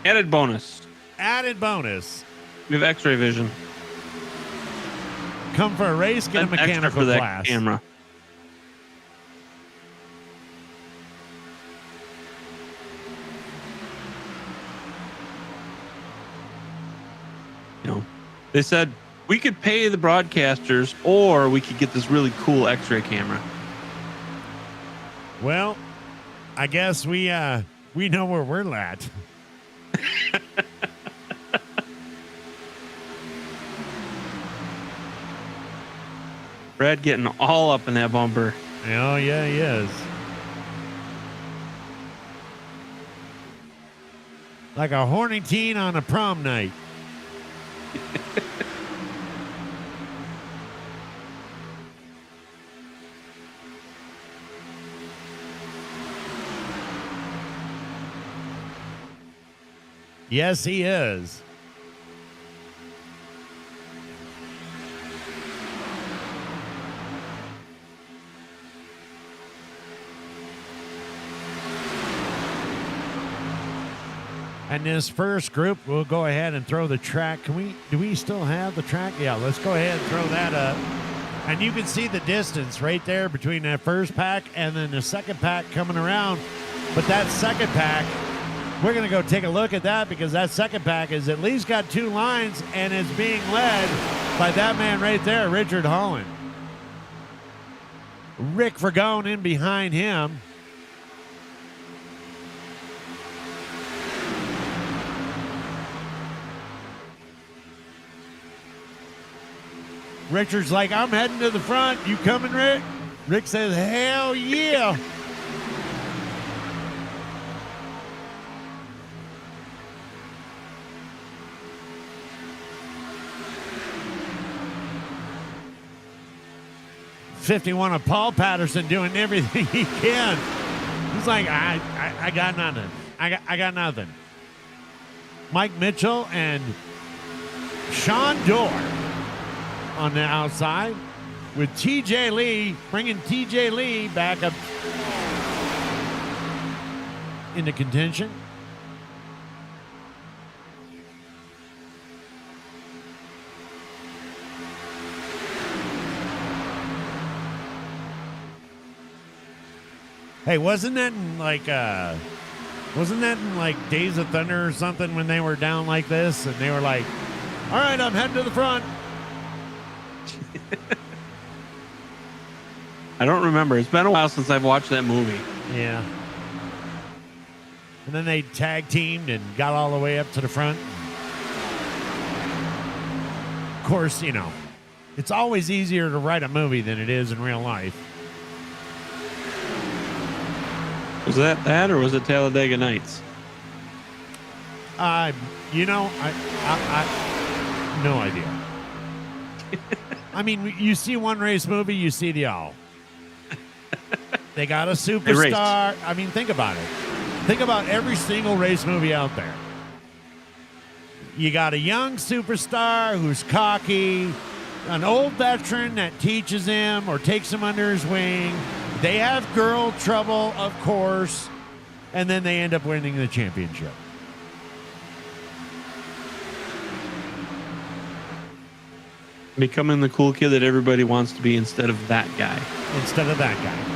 Added bonus.
added bonus.
We have X-ray vision.
Come for a race, get a
An extra
mechanical
for that
class.
camera. You know, they said we could pay the broadcasters, or we could get this really cool X-ray camera.
Well, I guess we know where we're at.
Brad getting all up in that bumper.
Oh yeah, he is. Like a horny teen on a prom night. Yes, he is. And this first group, we'll go ahead and throw the track. Do we still have the track? Yeah, let's go ahead and throw that up. And you can see the distance right there between that first pack and then the second pack coming around. But that second pack We're going to go take a look at that because that second pack has at least got 2 lines and is being led by that man right there, Richard Holland. Rick Vergone in behind him. Richard's like, I'm heading to the front. You coming, Rick? Rick says, hell yeah. '51 of Paul Patterson doing everything he can. He's like, I got nothing. I got nothing. Mike Mitchell and Sean Dorr on the outside with TJ Lee, bringing TJ Lee back up into contention. Hey, wasn't that in like Days of Thunder or something when they were down like this and they were like, all right, I'm heading to the front.
I don't remember. It's been a while since I've watched that movie.
Yeah. And then they tag teamed and got all the way up to the front. Of course, you know, it's always easier to write a movie than it is in real life.
Was that or was it Talladega Nights?
You know, I no idea. I mean, you see one race movie, you see the all. They got a superstar. I mean, think about it. Think about every single race movie out there. You got a young superstar who's cocky, an old veteran that teaches him or takes him under his wing. They have girl trouble, of course, and then they end up winning the championship.
Becoming the cool kid that everybody wants to be instead of that guy.
Instead of that guy.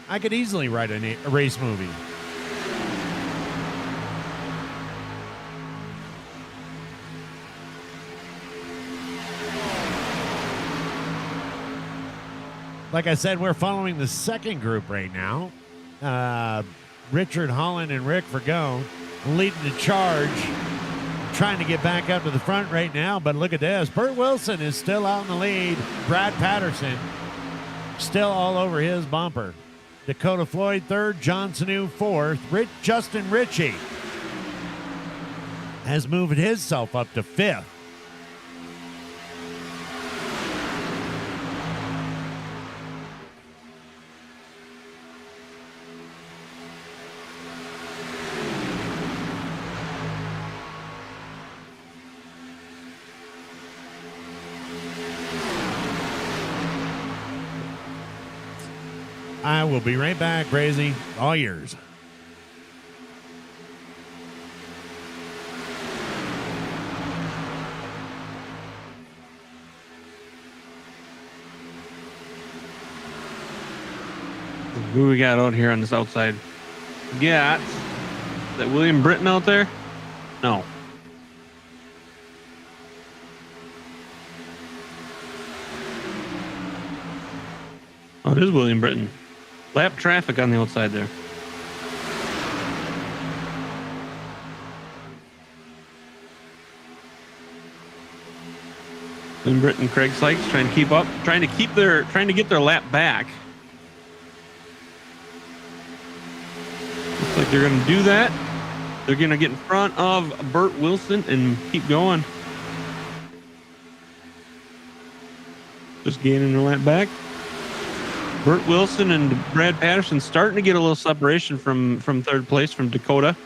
I could easily write a race movie. Like I said, we're following the second group right now. Richard Holland and Rick Vergone leading the charge, trying to get back up to the front right now. But look at this. Burt Wilson is still out in the lead. Brad Patterson still all over his bumper. Dakota Floyd third, John Sanu fourth. Justin Ritchie has moved himself up to fifth. I will be right back, Brazy. All yours.
Who we got out here on this outside? We got, is that William Britton out there? No. Oh, it is William Britton. Lap traffic on the outside there. William Britton, Craig Sykes trying to keep up, trying to get their lap back. Looks like they're going to do that. They're going to get in front of Burt Wilson and keep going. Just gaining their lap back. Burt Wilson and Brad Patterson starting to get a little separation from third place from Dakota.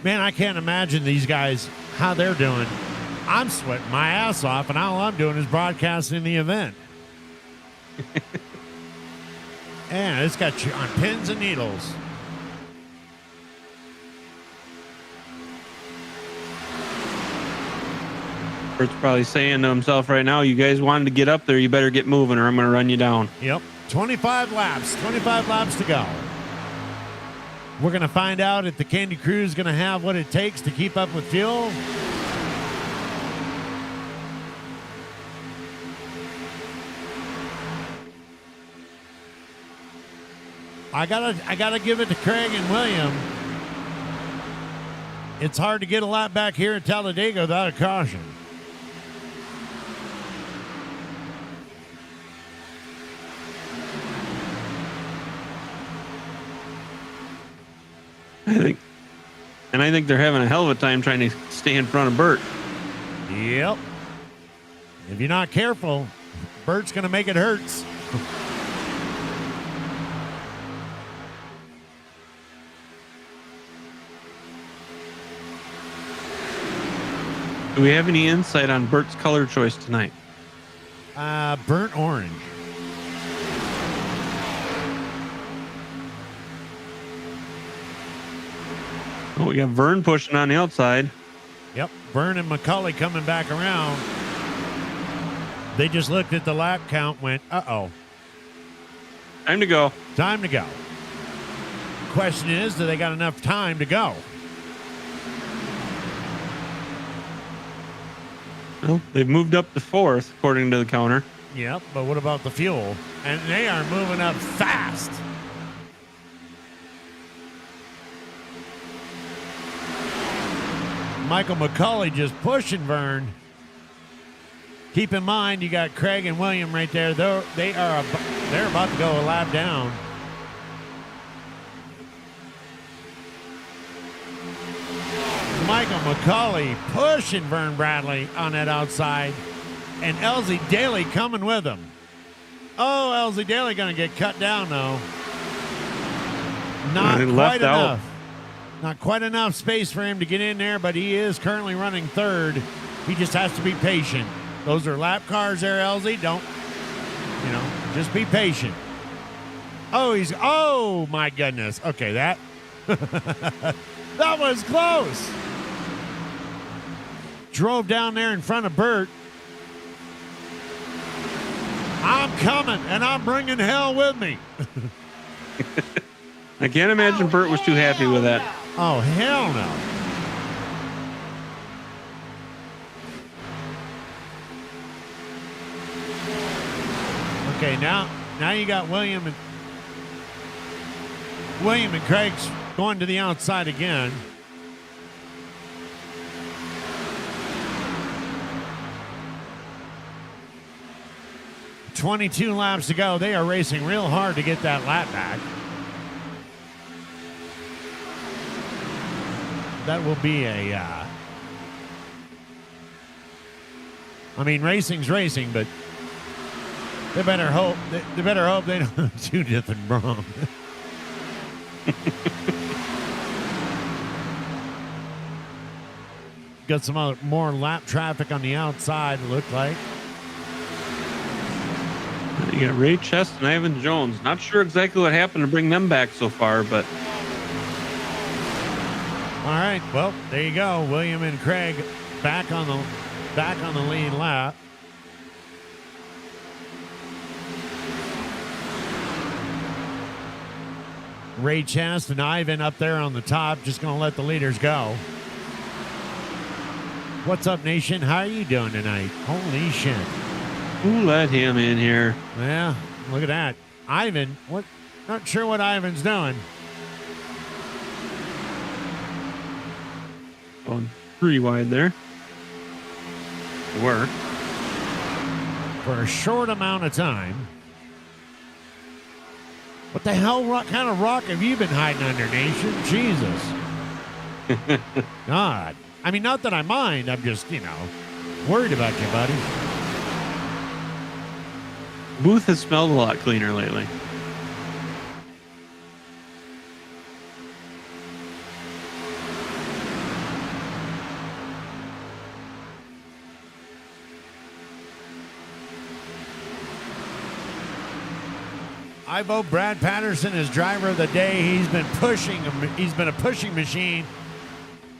Man, I can't imagine these guys, how they're doing. I'm sweating my ass off, and all I'm doing is broadcasting the event. And it's got you on pins and needles.
Bert's probably saying to himself right now, you guys wanted to get up there, you better get moving or I'm going to run you down.
Yep. 25 laps to go. We're going to find out if the Candy Crew is going to have what it takes to keep up with fuel. I gotta give it to Craig and William. It's hard to get a lap back here at Talladega without a caution.
I think they're having a hell of a time trying to stay in front of Bert.
Yep. If you're not careful, Bert's going to make it hurts.
Do we have any insight on Bert's color choice tonight?
Burnt orange.
Oh, we got Vern pushing on the outside.
Yep. Vern and McCulley coming back around. They just looked at the lap count, went, uh-oh.
Time to go.
Time to go. Question is, do they got enough time to go?
Well, they've moved up to fourth, according to the counter.
Yep, but what about the fuel? And they are moving up fast. Michael McCulley just pushing Vern. Keep in mind, you got Craig and William right there. They're about to go a lap down. Michael McCulley pushing Vern Bradley on that outside. And Elsie Daly coming with him. Oh, Elsie Daly going to get cut down, though. Not
He
quite
left out.
enough. Not quite enough space for him to get in there, but he is currently running third. He just has to be patient. Those are lap cars there, Elsie. Don't, just be patient. Oh, my goodness. Okay, that was close. Drove down there in front of Bert. I'm coming, and I'm bringing hell with me.
I can't imagine Bert was too happy with that.
Oh, hell no. Okay, now you got William and Craig's going to the outside again. .22 laps to go. They are racing real hard to get that lap back. That will be racing's racing, but they better hope they don't do nothing wrong. Got some more lap traffic on the outside, it looked like.
You got Ray Chest and Ivan Jones. Not sure exactly what happened to bring them back so far, but
All right, well, there you go. William and Craig back on the lead lap. Ray Chast and Ivan up there on the top, just going to let the leaders go. What's up, nation? How are you doing tonight? Holy shit.
who let him in here?
Yeah, look at that. Ivan, what? Not sure what Ivan's doing.
Going pretty wide there. Work.
For a short amount of time. What the hell kind of rock have you been hiding under, nation? Jesus. God. I mean, not that I mind. I'm just, worried about you, buddy.
Booth has smelled a lot cleaner lately.
I vote Brad Patterson as driver of the day. He's been pushing. He's been a pushing machine.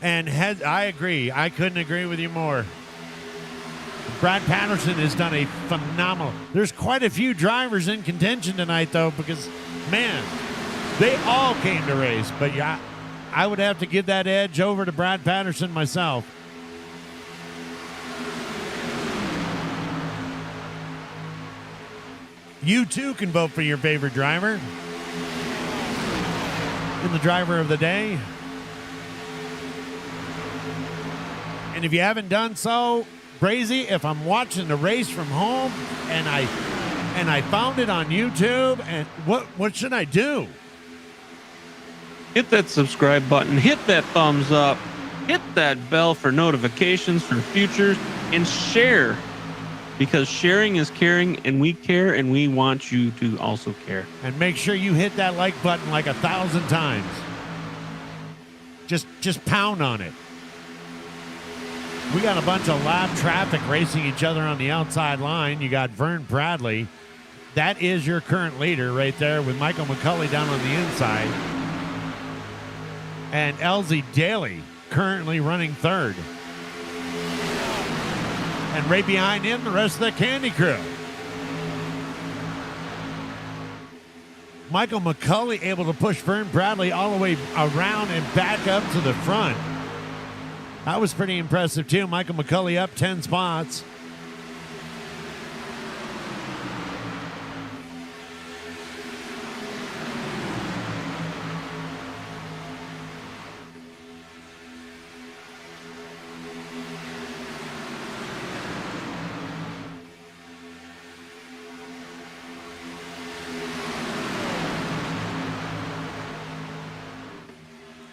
And I agree. I couldn't agree with you more. Brad Patterson has done a phenomenal. There's quite a few drivers in contention tonight, though, because, man, they all came to race. But yeah, I would have to give that edge over to Brad Patterson myself. You too can vote for your favorite driver in the driver of the day. And if you haven't done so, Brazy, if I'm watching the race from home and I found it on YouTube, and what should I do?
Hit that subscribe button, hit that thumbs up, hit that bell for notifications for futures, and share. Because sharing is caring, and we care, and we want you to also care.
And make sure you hit that like button like 1,000 times. Just pound on it. We got a bunch of lap traffic racing each other on the outside line. You got Vern Bradley. That is your current leader right there with Michael McCulley down on the inside. And Elsie Daly currently running third. And right behind him, the rest of the Candy Crew. Michael McCulley able to push Vern Bradley all the way around and back up to the front. That was pretty impressive, too. Michael McCulley up 10 spots.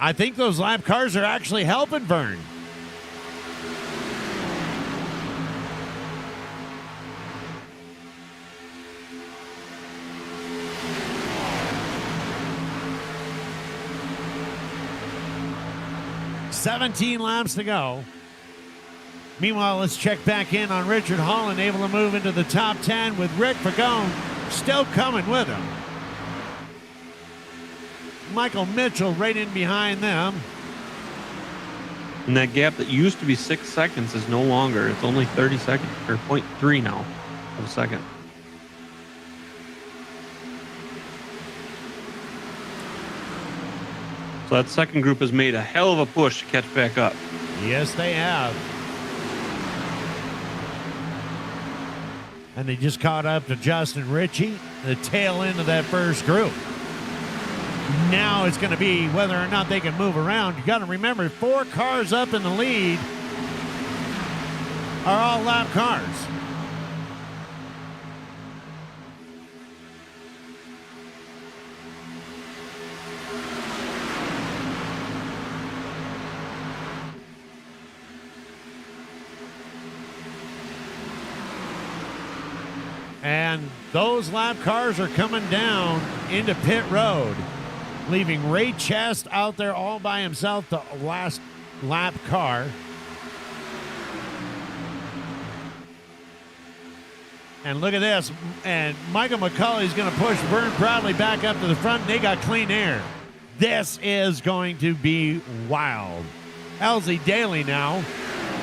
I think those lap cars are actually helping Vern. "17 laps to go." Meanwhile, let's check back in on Richard Holland, able to move into the top 10 with Rick Fagone still coming with him. Michael Mitchell right in behind them.
And that gap that used to be 6 seconds is no longer. It's only 30 seconds, or 0.3 now of a second. So that second group has made a hell of a push to catch back up.
Yes, they have. And they just caught up to Justin Ritchie, the tail end of that first group. Now it's going to be whether or not they can move around. You got to remember, 4 cars up in the lead are all lap cars. And those lap cars are coming down into pit road, leaving Ray Chest out there all by himself, the last lap car. And look at this. And Michael McCulley's going to push Vern Bradley back up to the front. They got clean air. This is going to be wild. Elsie Daly now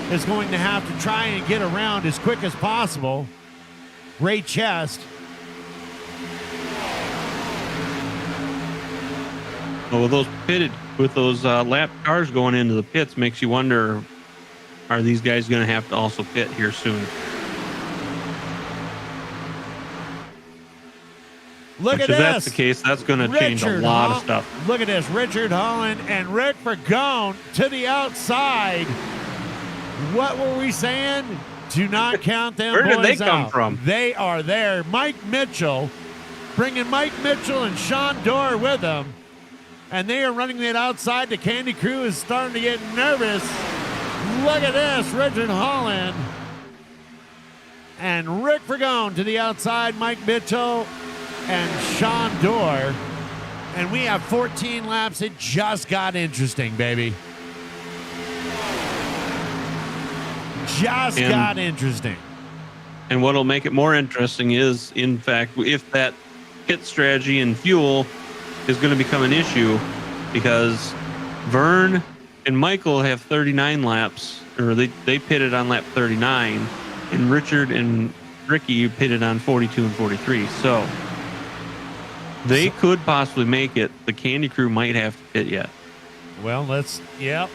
is going to have to try and get around as quick as possible Ray Chest.
Well, with those lap cars going into the pits, makes you wonder, are these guys going to have to also pit here soon?
Look at
If
this.
that's the case, that's going to change a lot of stuff.
Look at this. Richard Holland and Rick Fagone to the outside. What were we saying? Do not count them
Where did
boys
they come
out.
from?
They are there. Mike Mitchell, bringing Mike Mitchell and Sean Dorr with them. And they are running it outside. The Candy Crew is starting to get nervous. Look at this. Richard Holland and Rick Fagone to the outside. Mike Mitchell and Sean Dorr. And we have 14 laps. It just got interesting, baby. Got interesting.
And what'll make it more interesting is, in fact, if that pit strategy and fuel is going to become an issue, because Vern and Michael have 39 laps, or they pitted on lap 39, and Richard and Ricky pitted on 42 and 43. So they could possibly make it. The Candy Crew might have to pit yet.
Well, yep.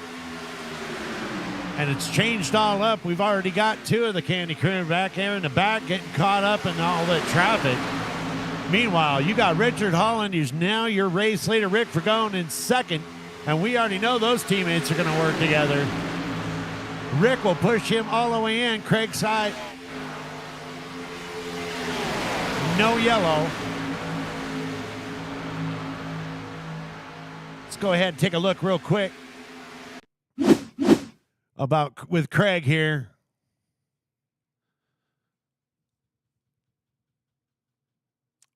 And it's changed all up. We've already got two of the Candy Crew back here in the back getting caught up in all that traffic. Meanwhile, you got Richard Holland, who's now your race leader, Rick Fergone in second. And we already know those teammates are going to work together. Rick will push him all the way in. Craig side. No yellow. Let's go ahead and take a look real quick with Craig here.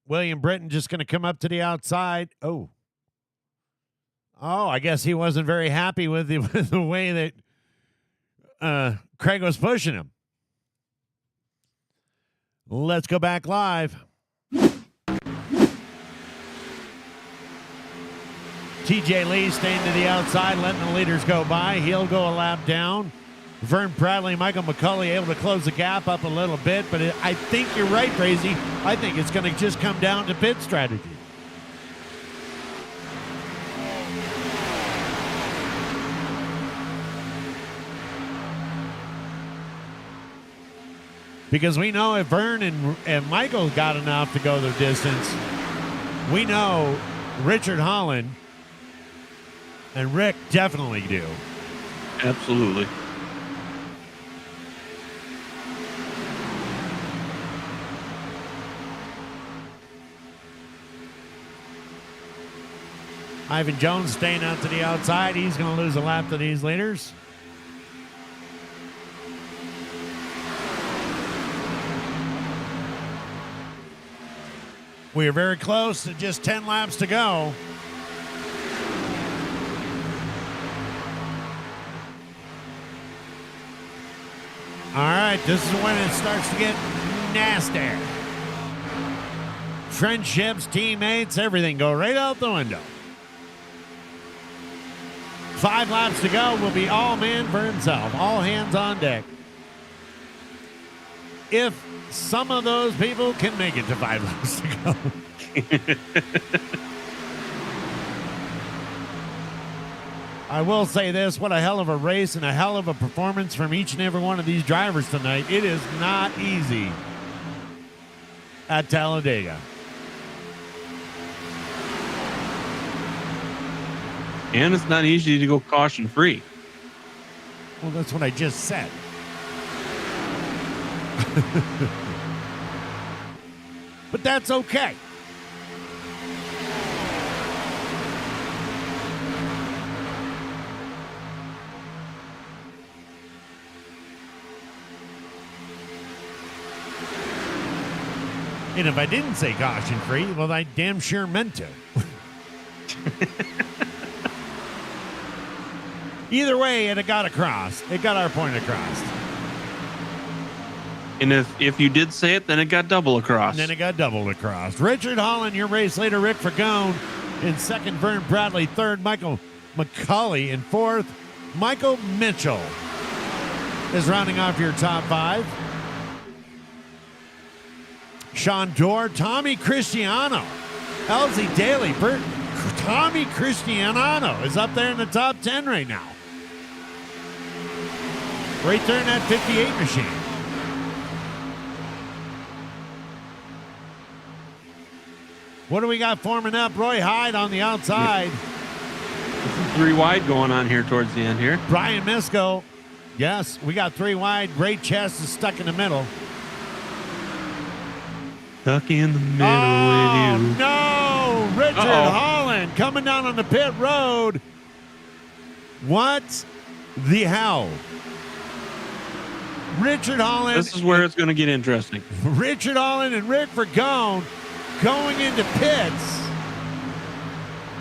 William Britton just going to come up to the outside. Oh, I guess he wasn't very happy with the way that Craig was pushing him. Let's go back live. TJ Lee staying to the outside, letting the leaders go by. He'll go a lap down. Vern Bradley, Michael McCulley able to close the gap up a little bit, but I think you're right, Crazy. I think it's going to just come down to pit strategy. Because we know if Vern and Michael got enough to go the distance, we know Richard Holland and Rick definitely do.
Absolutely.
Ivan Jones staying out to the outside. He's going to lose a lap to these leaders. We are very close to just 10 laps to go. All right, this is when it starts to get nasty. Friendships, teammates, everything go right out the window. 5 laps to go will be all man for himself. All hands on deck. If some of those people can make it to 5 laps to go. I will say this, what a hell of a race and a hell of a performance from each and every one of these drivers tonight. It is not easy at Talladega.
And it's not easy to go caution free.
Well, that's what I just said. But that's okay. And if I didn't say caution free, well, I damn sure meant to. Either way, it got across. It got our point across.
And if you did say it, then it got double across.
And then it got doubled across. Richard Holland, your race leader. Rick Fergone in second. Vern Bradley third. Michael McCulley in fourth. Michael Mitchell is rounding off your top 5. Sean Dorr, Tommy Cristiano, Elsie Daly, Tommy Cristiano is up there in the top 10 right now. Right there in that 58 machine. What do we got forming up? Roy Hyde on the outside.
3 wide going on here towards the end here.
Brian Misko. Yes, we got 3 wide. Great chest is stuck in the middle.
Stuck in the middle
Oh,
with you.
no! Richard Holland coming down on the pit road. What the hell? Richard Holland.
This is where it's going to get interesting.
Richard Holland and Rick Fergone going into pits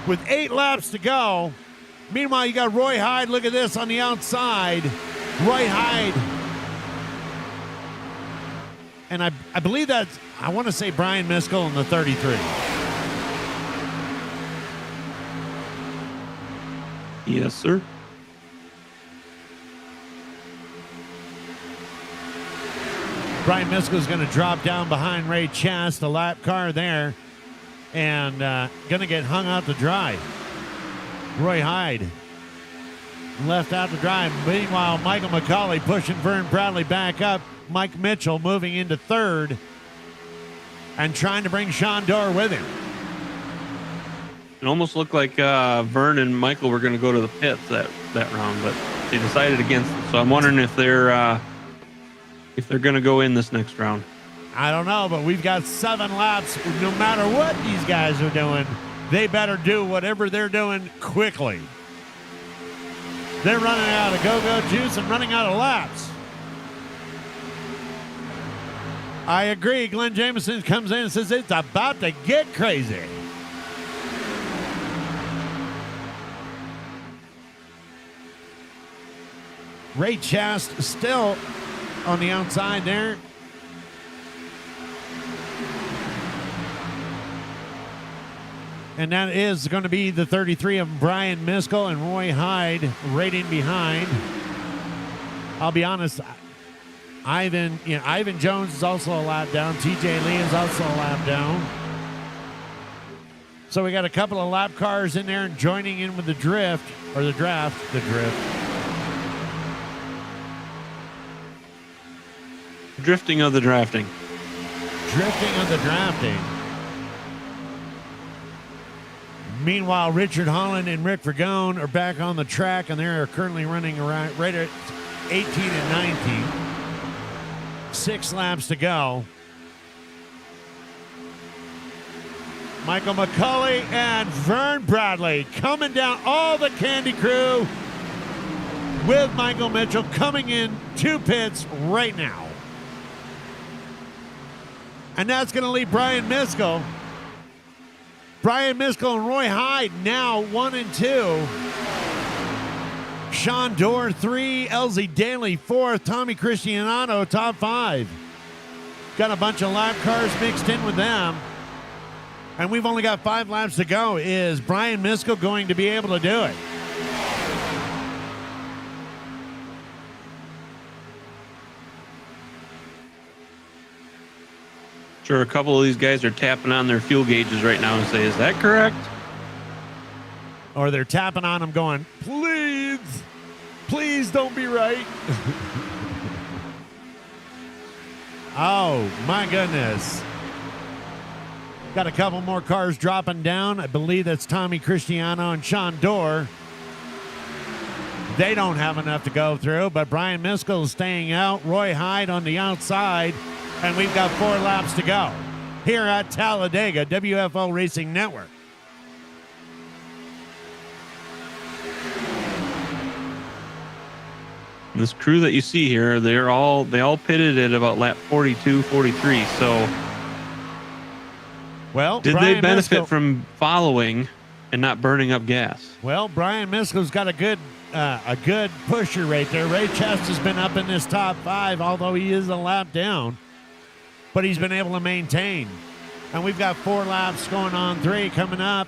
with 8 laps to go. Meanwhile, you got Roy Hyde. Look at this on the outside. Roy Hyde. And I believe that's, I want to say Brian Miskell in the 33.
Yes, sir.
Brian Miskell's going to drop down behind Ray Chast, the lap car there, and going to get hung out to dry. Roy Hyde left out to dry. Meanwhile, Michael McCauley pushing Vern Bradley back up. Mike Mitchell moving into third and trying to bring Sean Dorr with him.
It almost looked like Vern and Michael were going to go to the pits that round, but they decided against it. So I'm wondering if they're going to go in this next round.
I don't know, but we've got 7 laps. No matter what these guys are doing, they better do whatever they're doing quickly. They're running out of go-go juice and running out of laps. I agree. Glenn Jameson comes in and says it's about to get crazy. Ray Chast still on the outside there. And that is going to be the 33 of Brian Miskell and Roy Hyde right in behind. I'll be honest, Ivan Jones is also a lap down. TJ Lee is also a lap down. So we got a couple of lap cars in there and joining in with the draft.
Drifting of the drafting.
Drifting of the drafting. Meanwhile, Richard Holland and Rick Vergone are back on the track, and they're currently running around right at 18 and 19. 6 laps to go. Michael McCauley and Vern Bradley coming down. All the Candy crew with Michael Mitchell coming in 2 pits right now. And that's going to leave Brian Miskell. Brian Miskell and Roy Hyde now 1 and 2. Sean Dorr 3, LZ Daly 4th, Tommy Cristiano top 5. Got a bunch of lap cars mixed in with them. And we've only got 5 laps to go. Is Brian Miskell going to be able to do it?
Sure, a couple of these guys are tapping on their fuel gauges right now and say, is that correct?
Or they're tapping on them going, please don't be right. Oh, my goodness. Got a couple more cars dropping down. I believe that's Tommy Cristiano and Sean Dorr. They don't have enough to go through, but Brian Miskell is staying out. Roy Hyde on the outside. And we've got 4 laps to go here at Talladega, WFO Racing Network.
This crew that you see here, they all pitted at about lap 42, 43. So,
well,
did
Brian
they benefit
Miskell
from following and not burning up gas?
Well, Brian Miskell's got a good pusher right there. Ray Chast has been up in this top 5, although he is a lap down. But he's been able to maintain. And we've got 4 laps going on 3 coming up.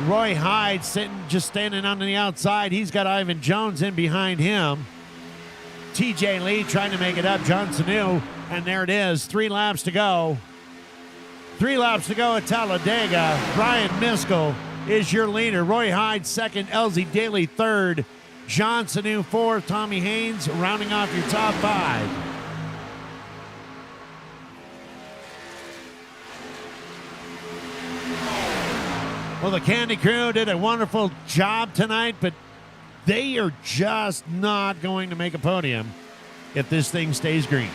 Roy Hyde just standing on the outside. He's got Ivan Jones in behind him. TJ Lee trying to make it up. John Sanu. And there it is. 3 laps to go. 3 laps to go at Talladega. Brian Miskell is your leader. Roy Hyde second. LZ Daly third. John Sanu 4th, Tommy Haynes rounding off your top 5. Well, the Candy crew did a wonderful job tonight, but they are just not going to make a podium if this thing stays green.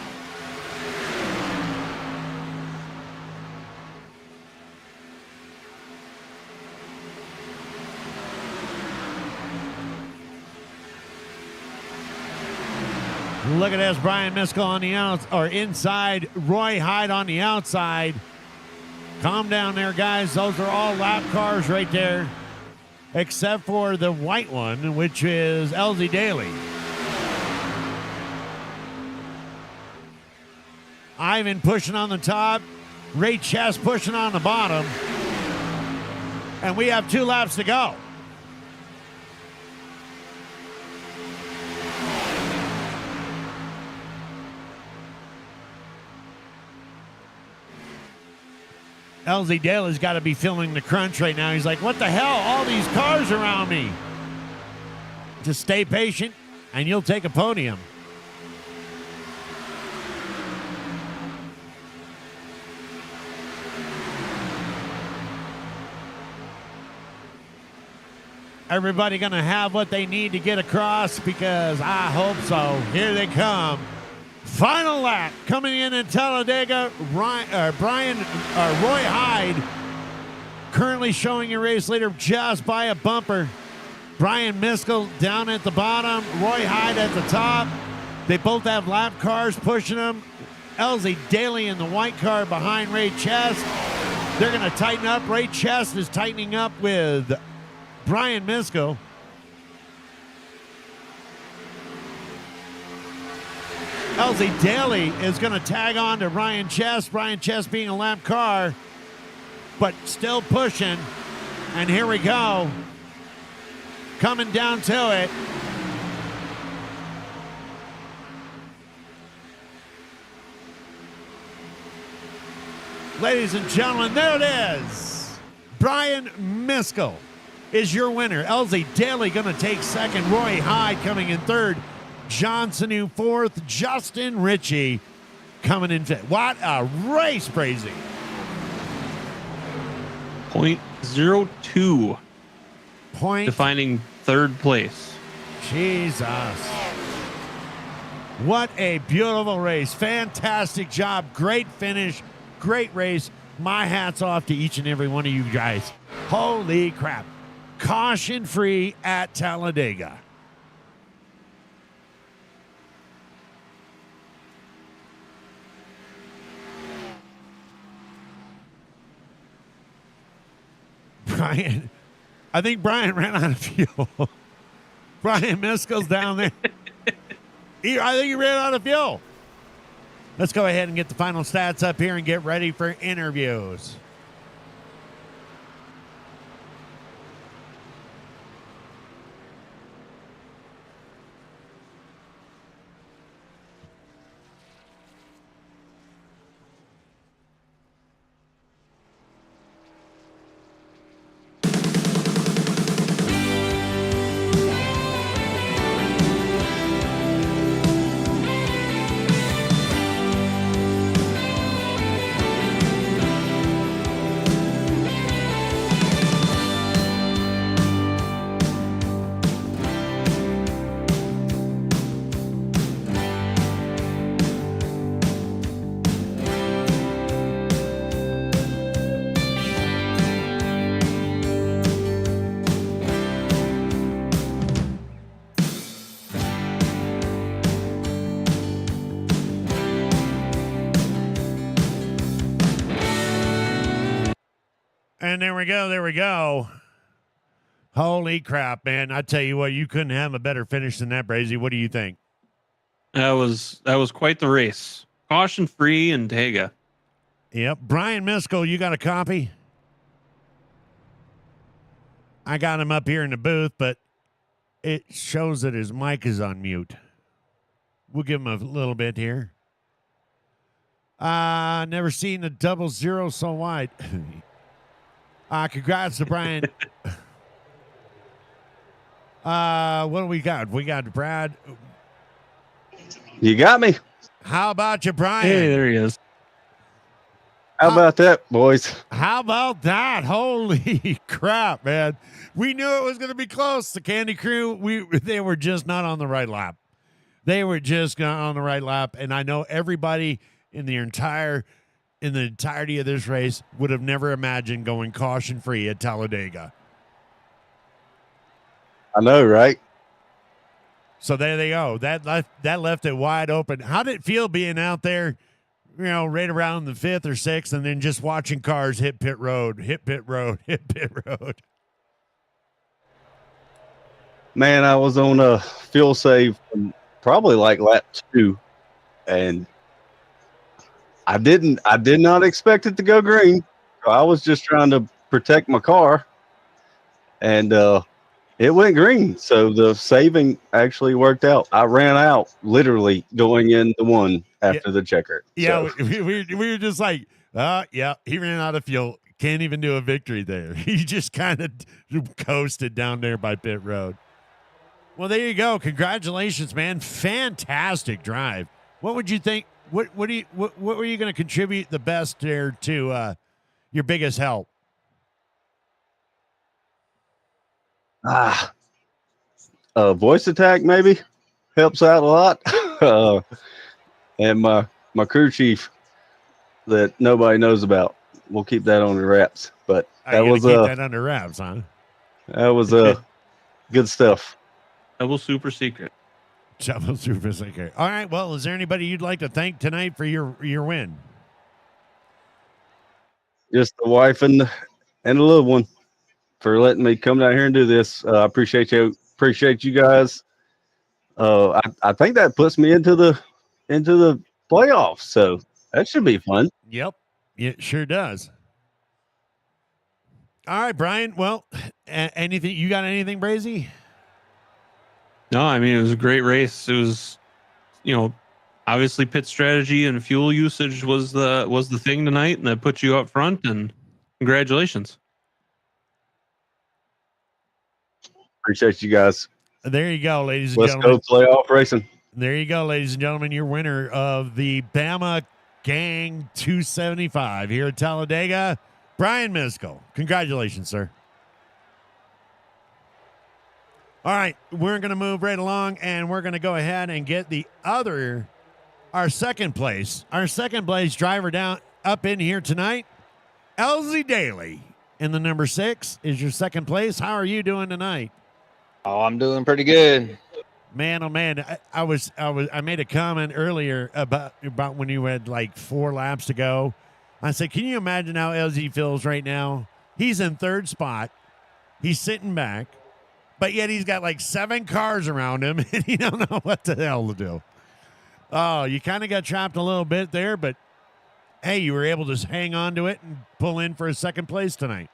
Look at this, Brian Miskell on the inside, Roy Hyde on the outside. Calm down there, guys. Those are all lap cars right there, except for the white one, which is LZ Daly. Ivan pushing on the top, Ray Chast pushing on the bottom, and we have 2 laps to go. LZ Daly's got to be feeling the crunch right now. He's like, what the hell? All these cars around me. Just stay patient, and you'll take a podium. Everybody going to have what they need to get across because I hope so. Here they come. Final lap coming in at Talladega. Roy Hyde currently showing a race leader just by a bumper. Brian Miskell down at the bottom. Roy Hyde at the top. They both have lap cars pushing them. LZ Daly in the white car behind Ray Chest. They're going to tighten up. Ray Chest is tightening up with Brian Miskell. LZ Daly is going to tag on to Ryan Chest. Ryan Chest being a lap car, but still pushing. And here we go. Coming down to it. Ladies and gentlemen, there it is. Brian Miskell is your winner. LZ Daly going to take second. Roy Hyde coming in third. Johnson in fourth. Justin Ritchie coming in fifth. What a race, Brazy.
0.02
Point.
defining third place.
Jesus. What a beautiful race. Fantastic job. Great finish. Great race. My hat's off to each and every one of you guys. Holy crap. Caution free at Talladega. Brian, I think Brian ran out of fuel. Brian Miskell's down there. I think he ran out of fuel. Let's go ahead and get the final stats up here and get ready for interviews. And there we go. There we go. Holy crap, man. I tell you what, you couldn't have a better finish than that, Brazy. What do you think?
That was quite the race. Caution free and Tega.
Yep. Brian Miskell, you got a copy? I got him up here in the booth, but it shows that his mic is on mute. We'll give him a little bit here. Never seen a 00 so wide. Congrats to Brian. What do we got? We got Brad.
You got me.
How about you, Brian?
Hey, there he is.
How about that, boys?
How about that? Holy crap, man. We knew it was going to be close. The Candy Crew, they were just not on the right lap. They were just not on the right lap. And I know everybody in the entirety of this race would have never imagined going caution free at Talladega.
I know, right?
So there they go. That left it wide open. How did it feel being out there, right around the fifth or sixth, and then just watching cars hit pit road, hit pit road, hit pit road?
Man, I was on a fuel save from probably like lap 2, and I did not expect it to go green. So I was just trying to protect my car, and it went green. So the saving actually worked out. I ran out literally going into one after the checker.
Yeah,
So,
we were just like, Yeah, he ran out of fuel. Can't even do a victory there. He just kind of coasted down there by pit road. Well, there you go. Congratulations, man. Fantastic drive. What would you think? What were you going to contribute the best there to your biggest help?
Voice attack maybe helps out a lot. And my crew chief that nobody knows about. We'll keep that on the wraps. But that was
keep that under wraps, huh?
that was good stuff.
Double super secret.
Double super secret. All right. Well, is there anybody you'd like to thank tonight for your win?
Just the wife and the little one for letting me come down here and do this. I appreciate you. Appreciate you guys. I think that puts me into the playoffs, so that should be fun.
Yep, it sure does. All right, Brian. Well, anything you got? Anything, Brazy?
No, I mean, it was a great race. It was, obviously pit strategy and fuel usage was the thing tonight, and that put you up front. And congratulations.
Appreciate you guys.
There you go, ladies and
Let's
gentlemen.
go playoff racing.
There you go, ladies and gentlemen. Your winner of the Bama Gang 275 here at Talladega, Brian Miskell. Congratulations, sir. All right, we're going to move right along, and we're going to go ahead and get our second place driver down up in here tonight, LZ Daly in the number 6 is your second place. How are you doing tonight?
Oh, I'm doing pretty good.
Man, oh man, I made a comment earlier about when you had like 4 laps to go. I said, can you imagine how LZ feels right now? He's in third spot. He's sitting back. But yet he's got like 7 cars around him, and he don't know what the hell to do. Oh, you kind of got trapped a little bit there, but hey, you were able to hang on to it and pull in for a second place tonight.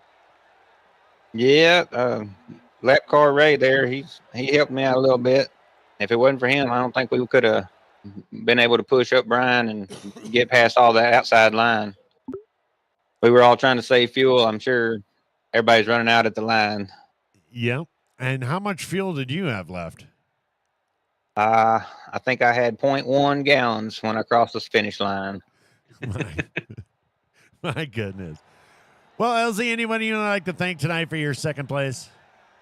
Yeah, lap car Ray there, he helped me out a little bit. If it wasn't for him, I don't think we could have been able to push up Brian and get past all that outside line. We were all trying to save fuel. I'm sure everybody's running out at the line.
Yep. And how much fuel did you have left?
I think I had 0.1 gallons when I crossed the finish line.
My goodness. Well, LZ, anybody you'd like to thank tonight for your second place?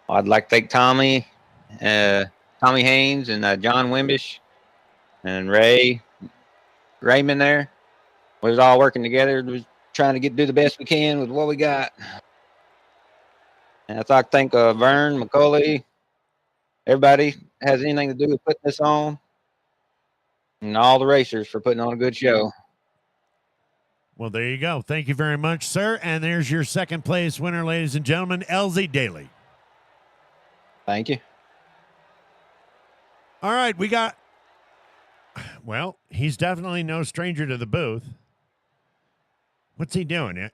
I'd like to thank Tommy Haynes and John Wimbish and Raymond there. We was all working together. We was trying to do the best we can with what we got. And I'd like to thank Vern, McCauley, everybody has anything to do with putting this on, and all the racers for putting on a good show.
Well, there you go. Thank you very much, sir. And there's your second place winner, ladies and gentlemen, LZ Daly.
Thank you.
All right, he's definitely no stranger to the booth. What's he doing?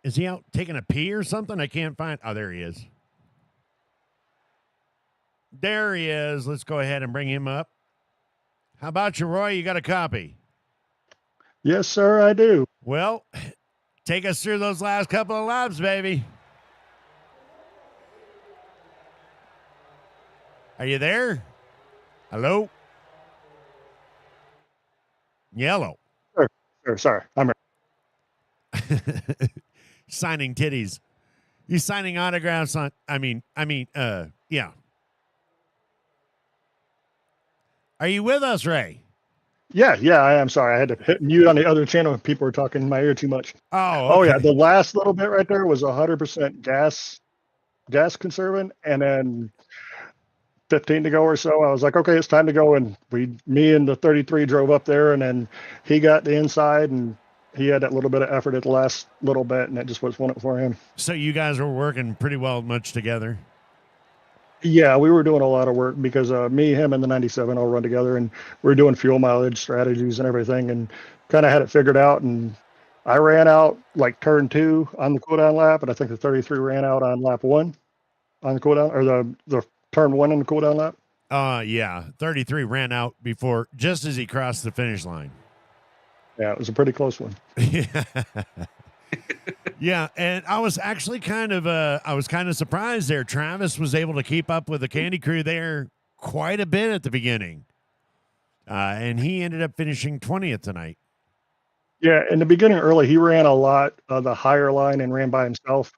Is he out taking a pee or something? I can't find. Oh, there he is. There he is. Let's go ahead and bring him up. How about you, Roy? You got a copy?
Yes, sir, I do.
Well, take us through those last couple of laps, baby. Are you there? Hello? Yellow.
Sure, sorry. I'm
Signing titties. You signing autographs on, yeah. Are you with us, Ray?
Yeah, I am sorry. I had to hit mute on the other channel. People were talking in my ear too much.
Oh,
Oh
okay.
yeah, the last little bit right there was 100% gas conserving, and then 15 to go or so. I was like, okay, it's time to go. And me and the 33 drove up there, and then he got the inside, and he had that little bit of effort at the last little bit, and it just was one for him.
So you guys were working pretty well much together.
Yeah, we were doing a lot of work because me, him, and the 97 all run together, and we were doing fuel mileage strategies and everything, and kind of had it figured out. And I ran out like turn 2 on the cooldown lap, and I think the 33 ran out on lap 1 on the cooldown, or the turn 1 on the cooldown lap.
Yeah. 33 ran out before, just as he crossed the finish line.
Yeah, it was a pretty close one.
Yeah. Yeah, and I was actually kind of surprised there. Travis was able to keep up with the Candy Crew there quite a bit at the beginning. And he ended up finishing 20th tonight.
Yeah, in the beginning early, he ran a lot of the higher line and ran by himself,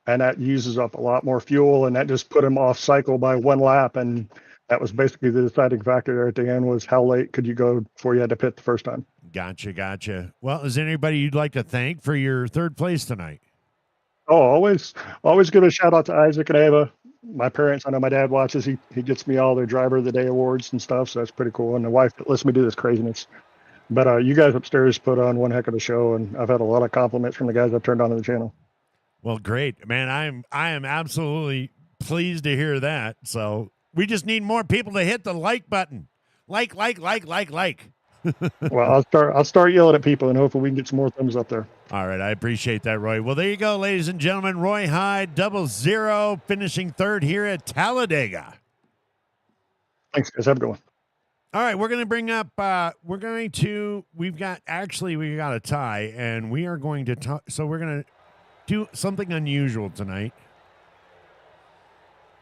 and that uses up a lot more fuel, and that just put him off cycle by one lap, and that was basically the deciding factor there at the end was how late could you go before you had to pit the first time.
Gotcha. Well, is there anybody you'd like to thank for your third place tonight?
Oh, always give a shout out to Isaac and Ava. My parents, I know my dad watches. He gets me all their driver of the day awards and stuff, so that's pretty cool. And the wife that lets me do this craziness. But you guys upstairs put on one heck of a show, and I've had a lot of compliments from the guys I've turned on to the channel.
Well, great, man. I am absolutely pleased to hear that. So we just need more people to hit the like button. Like.
Well, I'll start yelling at people, and hopefully we can get some more thumbs up there.
All right, I appreciate that, Roy. Well, there you go, ladies and gentlemen. Roy Hyde, 00, finishing third here at Talladega.
Thanks, guys. Have a good one.
All right, we're going to bring up, we've got a tie, and we are going to talk, so we're going to do something unusual tonight.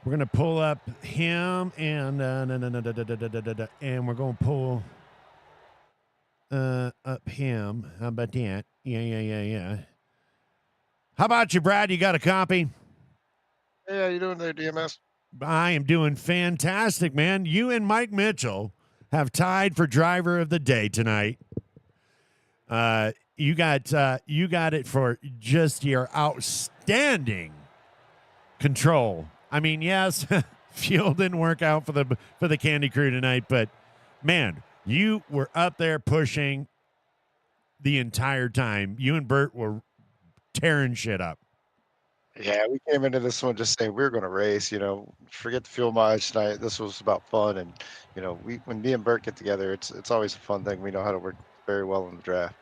We're going to pull up him, and and we're going to pull up him. How about that? Yeah. How about you, Brad? You got a copy?
Hey, how you doing there, DMS?
I am doing fantastic, man. You and Mike Mitchell have tied for driver of the day tonight. You got it for just your outstanding control. I mean, yes, fuel didn't work out for the Candy Crew tonight, but man, you were up there pushing the entire time. You and Bert were tearing shit up.
Yeah, we came into this one just saying we were going to race. Forget the fuel mileage tonight. This was about fun, and when me and Bert get together, it's always a fun thing. We know how to work very well in the draft.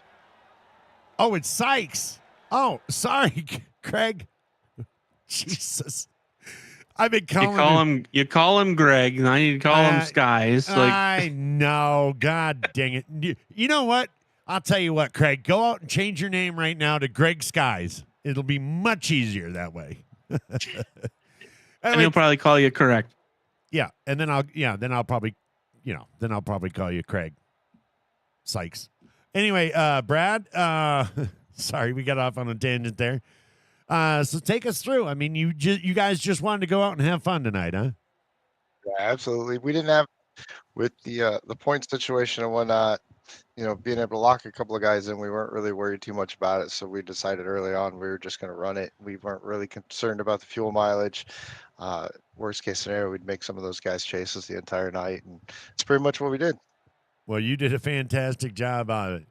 Oh, it's Sykes. Oh, sorry, Craig. Jesus. I've been calling
You call him Greg, and I need to call him Skies.
I know. God dang it. You know what? I'll tell you what, Craig. Go out and change your name right now to Greg Skies. It'll be much easier that way.
And he'll probably call you correct.
Yeah, and then I'll probably call you Craig Sykes. Anyway, Brad, sorry, we got off on a tangent there. So take us through. I mean, you guys just wanted to go out and have fun tonight, huh?
Yeah, absolutely. We didn't have with the point situation and whatnot. Being able to lock a couple of guys in, we weren't really worried too much about it. So we decided early on we were just going to run it. We weren't really concerned about the fuel mileage. Worst case scenario, we'd make some of those guys chase us the entire night, and it's pretty much what we did.
Well, you did a fantastic job on it,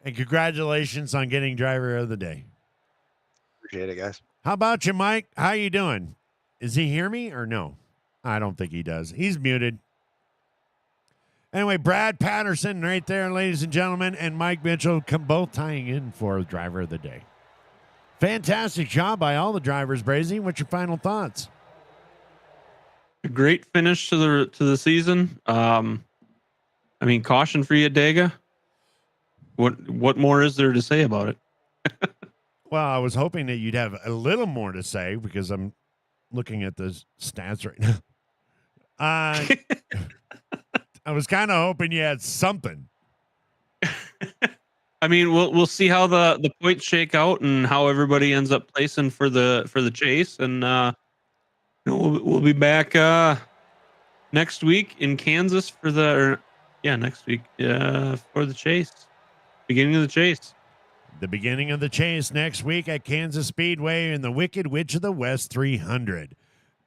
and congratulations on getting driver of the day.
Appreciate it, guys.
How about you, Mike? How you doing? Does he hear me or no? I don't think he does. He's muted. Anyway, Brad Patterson right there, ladies and gentlemen, and Mike Mitchell come both tying in for driver of the day. Fantastic job by all the drivers, Brazy. What's your final thoughts?
A great finish to the season. I mean, caution-free at Dega. What more is there to say about it?
Well, I was hoping that you'd have a little more to say because I'm looking at the stats right now. I was kind of hoping you had something.
I mean, we'll see how the points shake out and how everybody ends up placing for the chase, and we'll be back next week in Kansas for next week for the chase, beginning of the chase.
The beginning of the chase next week at Kansas Speedway in the Wicked Witch of the West 300.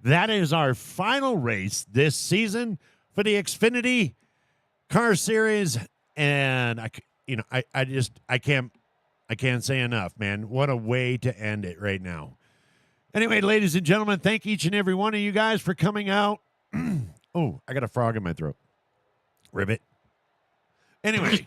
That is our final race this season for the Xfinity Car Series, and I can't say enough, man. What a way to end it right now. Anyway, ladies and gentlemen, thank each and every one of you guys for coming out. Oh, I got a frog in my throat. Ribbit. Anyway,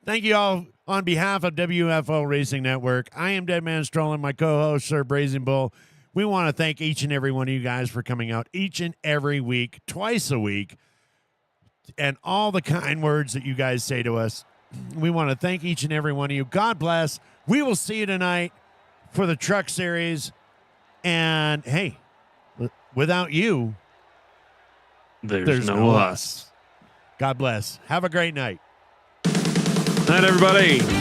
thank you all on behalf of WFO Racing Network. I am Deadman Stroll and my co-host, Sir Brazen Bull. We want to thank each and every one of you guys for coming out each and every week, twice a week, and all the kind words that you guys say to us. We want to thank each and every one of you. God bless. We will see you tonight for the Truck Series. And hey, without you,
There's no us.
God bless. Have a great night.
Night, everybody.